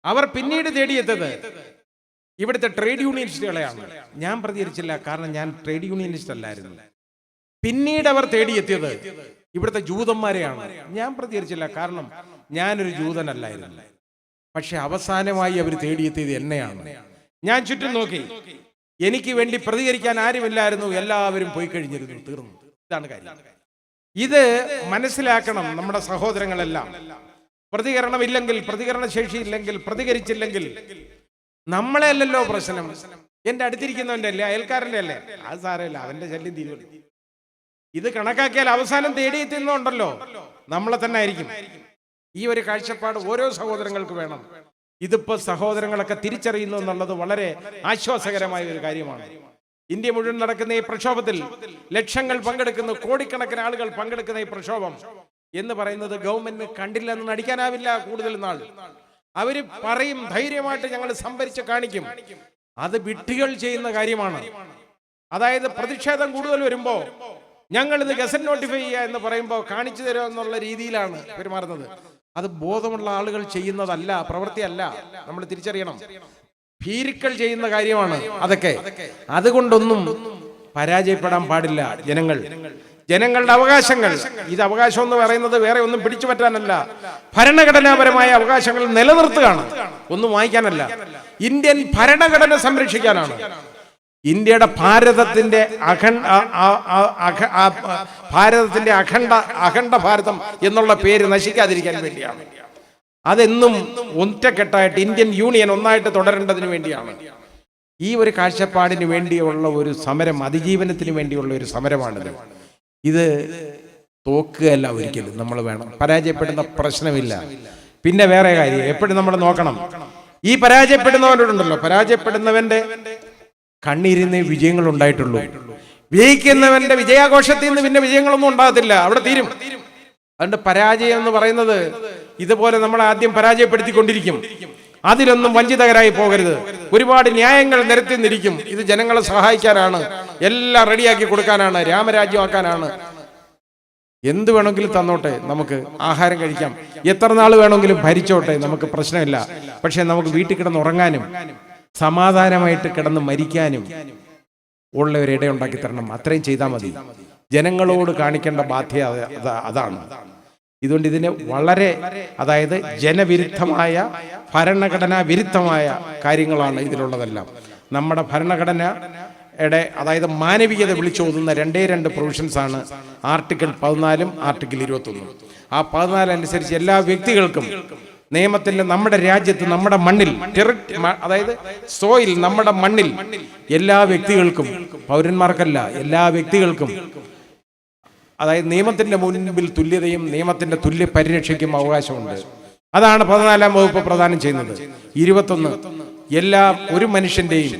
അവർ പിന്നീട് തേടിയെത്തത് ഇവിടുത്തെ ട്രേഡ് യൂണിയനിസ്റ്റുകളെയാണ്. ഞാൻ പ്രതികരിച്ചില്ല, കാരണം ഞാൻ ട്രേഡ് യൂണിയനിസ്റ്റ് അല്ലായിരുന്നു. പിന്നീട് അവർ തേടിയെത്തിയത് ഇവിടുത്തെ ജൂതന്മാരെയാണ്. ഞാൻ പ്രതികരിച്ചില്ല, കാരണം ഞാനൊരു ജൂതനല്ലായിരുന്നു. പക്ഷെ അവസാനമായി അവർ തേടിയെത്തിയത് എന്നെയാണ്. ഞാൻ ചുറ്റും നോക്കി, എനിക്ക് വേണ്ടി പ്രതികരിക്കാൻ ആരുമില്ലായിരുന്നു, എല്ലാവരും പോയി കഴിഞ്ഞിരുന്നു, തീർന്നു. ഇതാണ് കാര്യം. ഇത് മനസ്സിലാക്കണം നമ്മുടെ സഹോദരങ്ങളെല്ലാം. പ്രതികരണമില്ലെങ്കിൽ, പ്രതികരണ ശേഷിയില്ലെങ്കിൽ, പ്രതികരിച്ചില്ലെങ്കിൽ നമ്മളെ അല്ലല്ലോ പ്രശ്നം, എന്റെ അടുത്തിരിക്കുന്നവന്റെ അല്ലേ, അയൽക്കാരന്റെ അല്ലേ, അത് സാരമില്ല, അവന്റെ ശല്യം തീരുവല്ലോ. ഇത് കണക്കാക്കിയാൽ അവസാനം തേടിയെത്തുന്നുണ്ടല്ലോ നമ്മളെ തന്നെ ആയിരിക്കും. ഈ ഒരു കാഴ്ചപ്പാട് ഓരോ സഹോദരങ്ങൾക്ക് വേണം. ഇതിപ്പോ സഹോദരങ്ങളൊക്കെ തിരിച്ചറിയുന്നു എന്നുള്ളത് വളരെ ആശ്വാസകരമായ ഒരു കാര്യമാണ്. ഇന്ത്യ മുഴുവൻ നടക്കുന്ന ഈ പ്രക്ഷോഭത്തിൽ ലക്ഷങ്ങൾ പങ്കെടുക്കുന്നു, കോടിക്കണക്കിന് ആളുകൾ പങ്കെടുക്കുന്ന ഈ പ്രക്ഷോഭം എന്ന് പറയുന്നത് ഗവൺമെന്റിന് കണ്ടില്ലെന്ന് നടിക്കാനാവില്ല. കൂടുതൽ നാൾ അവര് പറയും, ധൈര്യമായിട്ട് ഞങ്ങൾ സംഭരിച്ച് കാണിക്കും. അത് വിഡ്ഢികൾ ചെയ്യുന്ന കാര്യമാണ്. അതായത് പ്രതിഷേധം കൂടുതൽ വരുമ്പോ ഞങ്ങൾ ഇത് ഗസറ്റ് നോട്ടിഫൈ ചെയ്യുക എന്ന് പറയുമ്പോൾ കാണിച്ചു തരുമോ എന്നുള്ള രീതിയിലാണ് പെരുമാറുന്നത്. അത് ബോധമുള്ള ആളുകൾ ചെയ്യുന്നതല്ല, പ്രവൃത്തിയല്ല. നമ്മൾ തിരിച്ചറിയണം. ഭീരുക്കൾ ചെയ്യുന്ന കാര്യമാണ് അതൊക്കെ. അതുകൊണ്ടൊന്നും പരാജയപ്പെടാൻ പാടില്ല ജനങ്ങളുടെ അവകാശങ്ങൾ. ഇത് അവകാശം എന്ന് പറയുന്നത് വേറെ ഒന്നും പിടിച്ചു പറ്റാനല്ല, ഭരണഘടനാപരമായ അവകാശങ്ങൾ നിലനിർത്തുകയാണ്, ഒന്നും വായിക്കാനല്ല. ഇന്ത്യൻ ഭരണഘടന സംരക്ഷിക്കാനാണ്. ഇന്ത്യയുടെ ഭാരതത്തിന്റെ അഖണ്ഡ ഭാരതം എന്നുള്ള പേര് നശിക്കാതിരിക്കാൻ വേണ്ടിയാണ്. അതെന്നും ഒറ്റക്കെട്ടായിട്ട് ഇന്ത്യൻ യൂണിയൻ ഒന്നായിട്ട് തുടരേണ്ടതിന് വേണ്ടിയാണ്. ഈ ഒരു കാഴ്ചപ്പാടിന് വേണ്ടിയുള്ള ഒരു സമരം, അതിജീവനത്തിന് വേണ്ടിയുള്ള ഒരു സമരമാണിത്. ഇത് തോക്കുകയല്ല ഒരിക്കലും. നമ്മൾ വേണം, പരാജയപ്പെടുന്ന പ്രശ്നമില്ല. പിന്നെ വേറെ കാര്യം എപ്പോഴും നമ്മൾ നോക്കണം, ഈ പരാജയപ്പെടുന്നവരുണ്ടല്ലോ, പരാജയപ്പെടുന്നവന്റെ കണ്ണീരിന്ന് വിജയങ്ങൾ ഉണ്ടായിട്ടുള്ളൂ. വിജയിക്കുന്നവന്റെ വിജയാഘോഷത്തിൽ നിന്ന് പിന്നെ വിജയങ്ങളൊന്നും ഉണ്ടാകത്തില്ല, അവിടെ തീരും. അതുകൊണ്ട് പരാജയം എന്ന് പറയുന്നത് ഇതുപോലെ നമ്മൾ ആദ്യം പരാജയപ്പെടുത്തിക്കൊണ്ടിരിക്കും. അതിലൊന്നും വഞ്ചിതകരായി പോകരുത്. ഒരുപാട് ന്യായങ്ങൾ നിരത്തി നിന്നിരിക്കും. ഇത് ജനങ്ങളെ സഹായിക്കാനാണ്, എല്ലാം റെഡിയാക്കി കൊടുക്കാനാണ്, രാമരാജ്യമാക്കാനാണ്. എന്ത് വേണമെങ്കിലും തന്നോട്ടെ, നമുക്ക് ആഹാരം കഴിക്കാം, എത്ര നാൾ വേണമെങ്കിലും ഭരിച്ചോട്ടെ, നമുക്ക് പ്രശ്നമില്ല. പക്ഷെ നമുക്ക് വീട്ടിൽ കിടന്ന് ഉറങ്ങാനും സമാധാനമായിട്ട് കിടന്ന് മരിക്കാനും ഉള്ള ഒരു ഇടയുണ്ടാക്കി തരണം. അത്രയും ചെയ്താൽ മതി. ജനങ്ങളോട് കാണിക്കേണ്ട ബാധ്യത അതാണ്. ഇതുകൊണ്ട് ഇതിന് വളരെ, അതായത് ജനവിരുദ്ധമായ, ഭരണഘടനാ വിരുദ്ധമായ കാര്യങ്ങളാണ് ഇതിലുള്ളതെല്ലാം. നമ്മുടെ ഭരണഘടനയുടെ, അതായത് മാനവികത വിളിച്ചോതുന്ന 2 പ്രൊവിഷൻസ് ആണ് ആർട്ടിക്കിൾ 14 ആർട്ടിക്കിൾ 21. ആ 14 അനുസരിച്ച് എല്ലാ വ്യക്തികൾക്കും നിയമത്തിൽ നമ്മുടെ രാജ്യത്ത്, നമ്മുടെ മണ്ണിൽ, അതായത് സോയിൽ, നമ്മുടെ മണ്ണിൽ എല്ലാ വ്യക്തികൾക്കും, പൗരന്മാർക്കല്ല, എല്ലാ വ്യക്തികൾക്കും അതായത് നിയമത്തിന്റെ മുൻപിൽ തുല്യതയും നിയമത്തിന്റെ തുല്യ പരിരക്ഷയ്ക്കും അവകാശമുണ്ട്. അതാണ് 14-ാം വകുപ്പ് പ്രദാനം ചെയ്യുന്നത്. 21 എല്ലാ ഒരു മനുഷ്യന്റെയും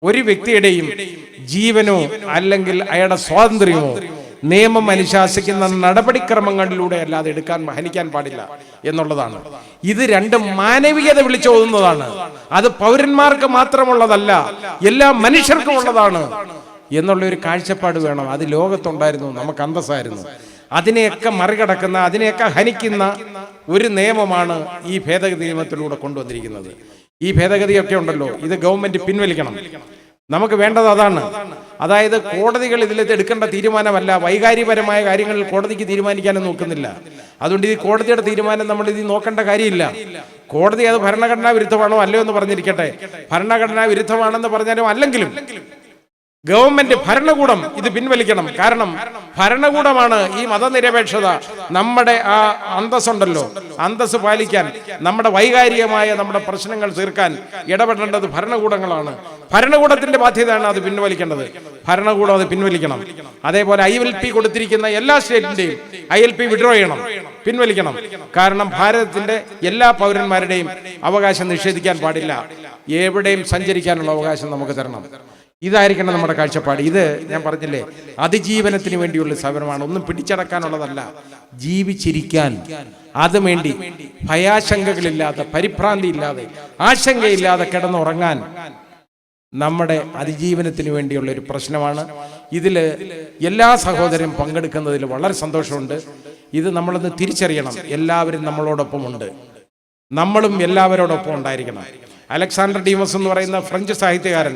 ഒരു വ്യക്തിയുടെയും ജീവനോ അല്ലെങ്കിൽ അയാളുടെ സ്വാതന്ത്ര്യമോ നിയമം അനുശാസിക്കുന്ന നടപടിക്രമങ്ങളിലൂടെ അല്ലാതെ ഹനിക്കാൻ പാടില്ല എന്നുള്ളതാണ്. ഇത് രണ്ടും മാനവികത വിളിച്ചോതുന്നതാണ്. അത് പൗരന്മാർക്ക് മാത്രമുള്ളതല്ല, എല്ലാ മനുഷ്യർക്കും ഉള്ളതാണ് എന്നുള്ളൊരു കാഴ്ചപ്പാട് വേണം. അത് ലോകത്തുണ്ടായിരുന്നു, നമുക്ക് അന്തസ്സായിരുന്നു. അതിനെയൊക്കെ മറികടക്കുന്ന, അതിനെയൊക്കെ ഹനിക്കുന്ന ഒരു നിയമമാണ് ഈ ഭേദഗതി നിയമത്തിലൂടെ കൊണ്ടുവന്നിരിക്കുന്നത്. ഈ ഭേദഗതിയൊക്കെ ഉണ്ടല്ലോ, ഇത് ഗവൺമെന്റ് പിൻവലിക്കണം. നമുക്ക് വേണ്ടത് അതാണ്. അതായത് കോടതികൾ ഇതിലേക്ക് എടുക്കേണ്ട തീരുമാനമല്ല. വൈകാരികപരമായ കാര്യങ്ങളിൽ കോടതിക്ക് തീരുമാനിക്കാനും നോക്കുന്നില്ല. അതുകൊണ്ട് ഈ കോടതിയുടെ തീരുമാനം നമ്മൾ ഇത് നോക്കേണ്ട കാര്യമില്ല. കോടതി അത് ഭരണഘടനാ വിരുദ്ധമാണോ അല്ലയോ എന്ന് പറഞ്ഞിരിക്കട്ടെ. ഭരണഘടനാ വിരുദ്ധമാണെന്ന് പറഞ്ഞാലും അല്ലെങ്കിലും ഗവൺമെന്റ്, ഭരണകൂടം ഇത് പിൻവലിക്കണം. കാരണം ഭരണകൂടമാണ് ഈ മതനിരപേക്ഷത, നമ്മുടെ ആ അന്തസ്സുണ്ടല്ലോ, അന്തസ് പാലിക്കാൻ, നമ്മുടെ വൈകാരികമായ നമ്മുടെ പ്രശ്നങ്ങൾ തീർക്കാൻ ഇടപെടേണ്ടത് ഭരണകൂടങ്ങളാണ്. ഭരണകൂടത്തിന്റെ ബാധ്യതയാണ് അത് പിൻവലിക്കേണ്ടത്. ഭരണകൂടം അത് പിൻവലിക്കണം. അതേപോലെ ILP കൊടുത്തിരിക്കുന്ന എല്ലാ സ്റ്റേറ്റിന്റെയും ILP വിഡ്രോ ചെയ്യണം, പിൻവലിക്കണം. കാരണം ഭാരതത്തിന്റെ എല്ലാ പൗരന്മാരുടെയും അവകാശം നിഷേധിക്കാൻ പാടില്ല. എവിടെയും സഞ്ചരിക്കാനുള്ള അവകാശം നമുക്ക് തരണം. ഇതായിരിക്കണം നമ്മുടെ കാഴ്ചപ്പാട്. ഇത് ഞാൻ പറഞ്ഞില്ലേ, അതിജീവനത്തിന് വേണ്ടിയുള്ള സമരമാണ്, ഒന്നും പിടിച്ചടക്കാനുള്ളതല്ല. ജീവിച്ചിരിക്കാൻ, അത് വേണ്ടി ഭയാശങ്കകളില്ലാതെ, പരിഭ്രാന്തി ഇല്ലാതെ, ആശങ്കയില്ലാതെ കിടന്നുറങ്ങാൻ നമ്മുടെ അതിജീവനത്തിന് വേണ്ടിയുള്ള ഒരു പ്രശ്നമാണ്. ഇതിൽ എല്ലാ സഹോദരനും പങ്കെടുക്കുന്നതിൽ വളരെ സന്തോഷമുണ്ട്. ഇത് നമ്മളൊന്ന് തിരിച്ചറിയണം. എല്ലാവരും നമ്മളോടൊപ്പമുണ്ട്, നമ്മളും എല്ലാവരോടൊപ്പം ഉണ്ടായിരിക്കണം. അലക്സാണ്ടർ ഡീമസ് എന്ന് പറയുന്ന ഫ്രഞ്ച് സാഹിത്യകാരൻ,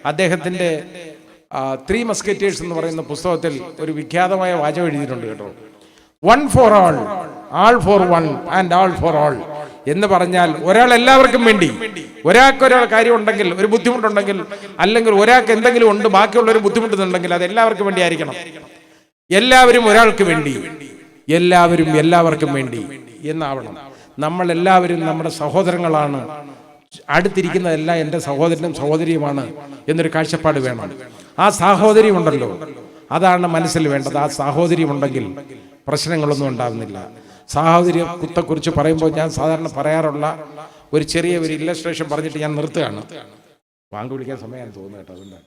അദ്ദേഹത്തിന്റെ 3 മസ്കറ്റേഴ്സ് എന്ന് പറയുന്ന പുസ്തകത്തിൽ ഒരു വിഖ്യാതമായ വാചകം എഴുതിയിട്ടുണ്ട് കേട്ടോ. 1 for all, all for one and all for all എന്ന് പറഞ്ഞാൽ ഒരാൾ എല്ലാവർക്കും വേണ്ടി. ഒരാൾക്ക് ഒരാൾ കാര്യം ഉണ്ടെങ്കിൽ, ഒരു ബുദ്ധിമുട്ടുണ്ടെങ്കിൽ, അല്ലെങ്കിൽ ഒരാൾക്ക് എന്തെങ്കിലും ഉണ്ട് ബാക്കിയുള്ളവർ ബുദ്ധിമുട്ടുന്നുണ്ടെങ്കിൽ അത് എല്ലാവർക്കും വേണ്ടി ആയിരിക്കണം. എല്ലാവരും ഒരാൾക്ക് വേണ്ടി, എല്ലാവരും എല്ലാവർക്കും വേണ്ടി എന്നാവണം. നമ്മൾ എല്ലാവരും നമ്മുടെ സഹോദരങ്ങളാണ്, അടുത്തിരിക്കുന്നതെല്ലാം എൻ്റെ സഹോദരനും സഹോദരിയുമാണ് എന്നൊരു കാഴ്ചപ്പാട് വേണം. ആ സാഹോദര്യം ഉണ്ടല്ലോ, അതാണ് മനസ്സിൽ വേണ്ടത്. ആ സാഹോദര്യം ഉണ്ടെങ്കിൽ പ്രശ്നങ്ങളൊന്നും ഉണ്ടാകുന്നില്ല. സാഹോദര്യത്തെക്കുറിച്ച് പറയുമ്പോൾ ഞാൻ സാധാരണ പറയാറുള്ള ഒരു ചെറിയ ഒരു ഇല്ലസ്ട്രേഷൻ പറഞ്ഞിട്ട് ഞാൻ നിർത്തുകയാണ്. വാങ്ങി വിളിക്കാൻ സമയം തോന്നുന്നു കേട്ടോ, അതുകൊണ്ട്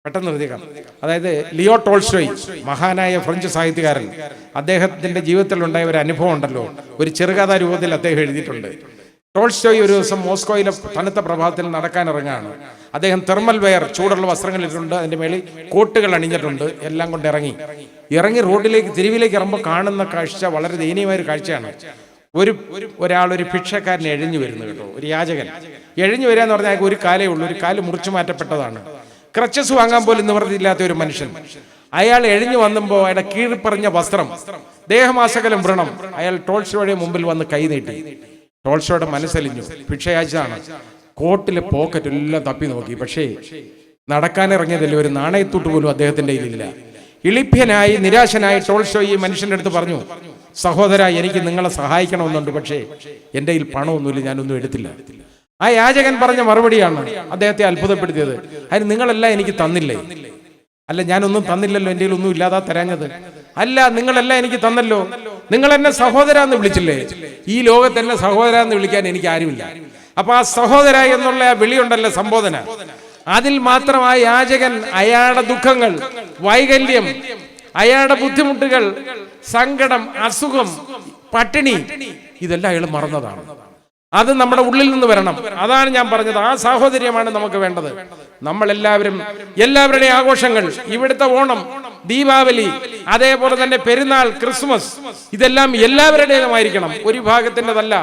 പെട്ടെന്ന് നിർത്തിയേക്കാം. അതായത് ലിയോ ടോൾസ്റ്റോയ്, മഹാനായ ഫ്രഞ്ച് സാഹിത്യകാരൻ, അദ്ദേഹത്തിന്റെ ജീവിതത്തിൽ ഉണ്ടായ ഒരു അനുഭവം ഉണ്ടല്ലോ, ഒരു ചെറുകഥാ രൂപത്തിൽ അദ്ദേഹം എഴുതിയിട്ടുണ്ട്. ടോൾസ്റ്റോയ് ഒരു ദിവസം മോസ്കോയിലെ തണുത്ത പ്രഭാതത്തിൽ നടക്കാനിറങ്ങാണ്. അദ്ദേഹം തെർമൽ വെയർ, ചൂടുള്ള വസ്ത്രങ്ങൾ ഇട്ടിട്ടുണ്ട്, അതിന്റെ മേളിൽ കോട്ടുകൾ അണിഞ്ഞിട്ടുണ്ട്, എല്ലാം കൊണ്ട് ഇറങ്ങി റോഡിലേക്ക്, തെരുവിലേക്ക് ഇറങ്ങുമ്പോൾ കാണുന്ന കാഴ്ച വളരെ ദയനീയമായ ഒരു കാഴ്ചയാണ്. ഒരു ഭിക്ഷക്കാരൻ എഴിഞ്ഞു വരുന്നു കേട്ടോ, ഒരു യാചകൻ എഴിഞ്ഞു വരിക എന്ന് പറഞ്ഞാൽ ഒരു കാലേ ഉള്ളൂ, ഒരു കാല് മുറിച്ചു മാറ്റപ്പെട്ടതാണ്, ക്രച്ചസ് വാങ്ങാൻ പോലും നിവൃത്തിയില്ലാത്ത ഒരു മനുഷ്യൻ. അയാൾ എഴിഞ്ഞു വന്നുമ്പോൾ അയാളുടെ കീഴ്പ്പറഞ്ഞ വസ്ത്രം, ദേഹമാസകലം വ്രണം. അയാൾ ടോൾസ്റ്റോയുടെ മുമ്പിൽ വന്ന് കൈ നീട്ടി. ടോൾസ്റ്റോയുടെ മനസ്സലിഞ്ഞു, ഭിക്ഷയാഴ്ചയാണ്. കോട്ടിലെ പോക്കറ്റ് എല്ലാം തപ്പി നോക്കി, പക്ഷേ നടക്കാനിറങ്ങിയതല്ലേ, ഒരു നാണയത്തൂട്ട് പോലും അദ്ദേഹത്തിന്റെ കയ്യിലില്ല. ഇളിഭ്യനായി, നിരാശനായി ടോൾസ്റ്റോയ് ഈ മനുഷ്യന്റെ അടുത്ത് പറഞ്ഞു, സഹോദര, എനിക്ക് നിങ്ങളെ സഹായിക്കണമെന്നുണ്ട്, പക്ഷേ എൻ്റെ കയ്യിൽ പണമൊന്നുമില്ല, ഞാനൊന്നും എടുത്തില്ല. ആ യാചകൻ പറഞ്ഞ മറുപടിയാണ് അദ്ദേഹത്തെ അത്ഭുതപ്പെടുത്തിയത്. അതിന് നിങ്ങളെല്ലാം എനിക്ക് തന്നില്ലേ? അല്ല, ഞാനൊന്നും തന്നില്ലല്ലോ, എൻ്റെ കയ്യിൽ ഒന്നും ഇല്ലാതാ തരാഞ്ഞത്. അല്ല, നിങ്ങളെല്ലാം എനിക്ക് തന്നല്ലോ, നിങ്ങൾ എന്നെ സഹോദര എന്ന് വിളിച്ചില്ലേ? ഈ ലോകത്ത് എന്നെ സഹോദര എന്ന് വിളിക്കാൻ എനിക്ക് ആരുമില്ല. അപ്പൊ ആ സഹോദര എന്നുള്ള ആ വിളിയുണ്ടല്ലോ, സംബോധന, അതിൽ മാത്രം ആ യാചകൻ അയാളുടെ ദുഃഖങ്ങൾ, വൈകല്യം, അയാളുടെ ബുദ്ധിമുട്ടുകൾ, സങ്കടം, അസുഖം, പട്ടിണി, ഇതെല്ലാം അയാൾ മറന്നതാണ്. അത് നമ്മുടെ ഉള്ളിൽ നിന്ന് വരണം. അതാണ് ഞാൻ പറഞ്ഞത്, ആ സാഹോദര്യമാണ് നമുക്ക് വേണ്ടത്. നമ്മളെല്ലാവരും, എല്ലാവരുടെയും ആഘോഷങ്ങൾ, ഇവിടുത്തെ ഓണം, ദീപാവലി, അതേപോലെ തന്നെ പെരുന്നാൾ, ക്രിസ്മസ്, ഇതെല്ലാം എല്ലാവരുടേതുമായിരിക്കണം, ഒരു വിഭാഗത്തിൻ്റെതല്ല,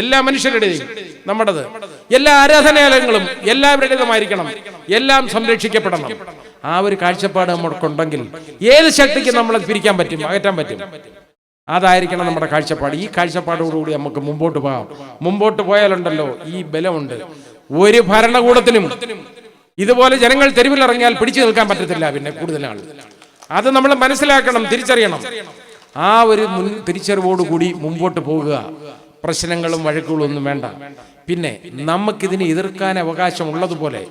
എല്ലാ മനുഷ്യരുടെയും, നമ്മുടേത്. എല്ലാ ആരാധനാലയങ്ങളും എല്ലാവരുടേതുമായിരിക്കണം, എല്ലാം സംരക്ഷിക്കപ്പെടണം. ആ ഒരു കാഴ്ചപ്പാട് നമ്മൾക്കുണ്ടെങ്കിൽ ഏത് ശക്തിക്ക് നമ്മളെ പിരിക്കാൻ പറ്റും, അകറ്റാൻ പറ്റും. അതായിരിക്കണം നമ്മുടെ കാഴ്ചപ്പാട്. ഈ കാഴ്ചപ്പാടോടുകൂടി നമുക്ക് മുമ്പോട്ട് പോകാം. മുമ്പോട്ട് പോയാലുണ്ടല്ലോ ഈ ബലമുണ്ട്. ഒരു ഭരണകൂടത്തിനും ഇതുപോലെ ജനങ്ങൾ തെരുവിലിറങ്ങിയാൽ പിടിച്ചു നിൽക്കാൻ പറ്റത്തില്ല. പിന്നെ കൂടുതൽ ആൾ, അത് നമ്മൾ മനസ്സിലാക്കണം, തിരിച്ചറിയണം. ആ ഒരു തിരിച്ചറിവോടുകൂടി മുമ്പോട്ട് പോകുക. പ്രശ്നങ്ങളും വഴക്കുകളും ഒന്നും വേണ്ട. പിന്നെ നമുക്കിതിനെ എതിർക്കാൻ അവകാശം ഉള്ളതുപോലെ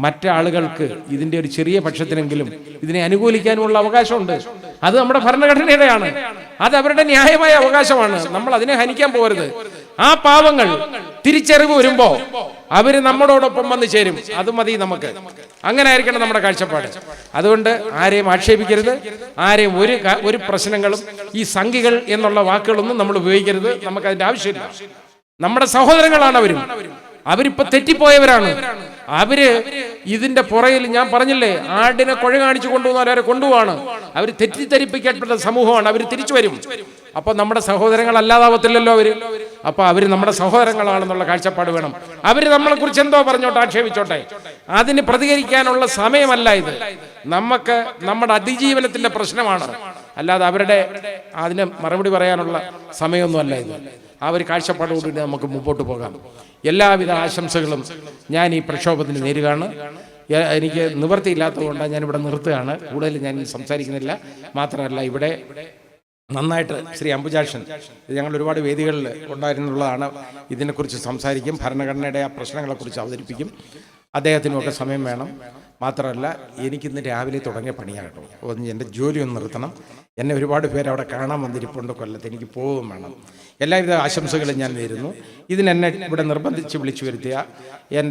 മറ്റാളുകൾക്ക് ഇതിന്റെ ഒരു ചെറിയ പക്ഷത്തിനെങ്കിലും ഇതിനെ അനുകൂലിക്കാനുള്ള അവകാശമുണ്ട്. അത് നമ്മുടെ ഭരണഘടനയുടെയാണ്, അത് അവരുടെ ന്യായമായ അവകാശമാണ്. നമ്മൾ അതിനെ ഹനിക്കാൻ പോകരുത്. ആ പാവങ്ങൾ തിരിച്ചറിവ് വരുമ്പോ അവര് നമ്മളോടൊപ്പം വന്ന് ചേരും. അത് മതി നമുക്ക്. അങ്ങനെ ആയിരിക്കണം നമ്മുടെ കാഴ്ചപ്പാട്. അതുകൊണ്ട് ആരെയും ആക്ഷേപിക്കരുത്, ആരെയും ഒരു പ്രശ്നങ്ങളും ഈ സംഘികൾ എന്നുള്ള വാക്കുകളൊന്നും നമ്മൾ ഉപയോഗിക്കരുത്. നമുക്ക് അതിന്റെ ആവശ്യമില്ല. നമ്മുടെ സഹോദരങ്ങളാണ് അവരിപ്പോ തെറ്റിപ്പോയവരാണ്. അവര് ഇതിന്റെ പുറയിൽ ഞാൻ പറഞ്ഞില്ലേ, ആടിനെ കൊഴ കാണിച്ചു കൊണ്ടുപോകുന്ന അവരെ കൊണ്ടുപോവാണ്. അവർ തെറ്റിദ്ധരിപ്പിക്കപ്പെട്ട സമൂഹമാണ്. അവർ തിരിച്ചു വരും. അപ്പൊ നമ്മുടെ സഹോദരങ്ങൾ അല്ലാതാവത്തില്ലല്ലോ അവര്. അപ്പൊ അവര് നമ്മുടെ സഹോദരങ്ങളാണെന്നുള്ള കാഴ്ചപ്പാട് വേണം. അവര് നമ്മളെ കുറിച്ച് എന്തോ പറഞ്ഞോട്ടെ, ആക്ഷേപിച്ചോട്ടെ, അതിന് പ്രതികരിക്കാനുള്ള സമയമല്ല ഇത്. നമുക്ക് നമ്മുടെ അതിജീവനത്തിന്റെ പ്രശ്നമാണ്, അല്ലാതെ അവരുടെ അതിന് മറുപടി പറയാനുള്ള സമയമൊന്നും അല്ല ഇത്. ആ ഒരു കാഴ്ചപ്പാടോടുകൂടി നമുക്ക് മുമ്പോട്ട് പോകാം. എല്ലാവിധ ആശംസകളും ഞാൻ ഈ പ്രക്ഷോഭത്തിന് നേരുകയാണ്. എനിക്ക് നിവൃത്തിയില്ലാത്തതുകൊണ്ടാണ് ഞാനിവിടെ നിർത്തുകയാണ്. കൂടുതൽ ഞാൻ സംസാരിക്കുന്നില്ല. മാത്രമല്ല, ഇവിടെ നന്നായിട്ട് ശ്രീ അംബുജാക്ഷൻ ഞങ്ങൾ ഒരുപാട് വേദികളിൽ ഉണ്ടായിരുന്നുള്ളതാണ്. ഇതിനെക്കുറിച്ച് സംസാരിക്കും, ഭരണഘടനയുടെ ആ പ്രശ്നങ്ങളെക്കുറിച്ച് അവതരിപ്പിക്കും. അദ്ദേഹത്തിനുമൊക്കെ സമയം വേണം. മാത്രമല്ല, എനിക്കിന്ന് രാവിലെ തുടങ്ങിയ പണിയാണ് കേട്ടോ. എൻ്റെ ജോലി ഒന്ന് നിർത്തണം. എന്നെ ഒരുപാട് പേര് അവിടെ കാണാൻ വന്നിരിപ്പുണ്ട് കൊല്ലത്ത്. എനിക്ക് പോവുകയും വേണം. എല്ലാവിധ ആശംസകളും ഞാൻ നേരുന്നു. ഇതിനെന്നെ ഇവിടെ നിർബന്ധിച്ച് വിളിച്ചു വരുത്തിയ എൻ്റെ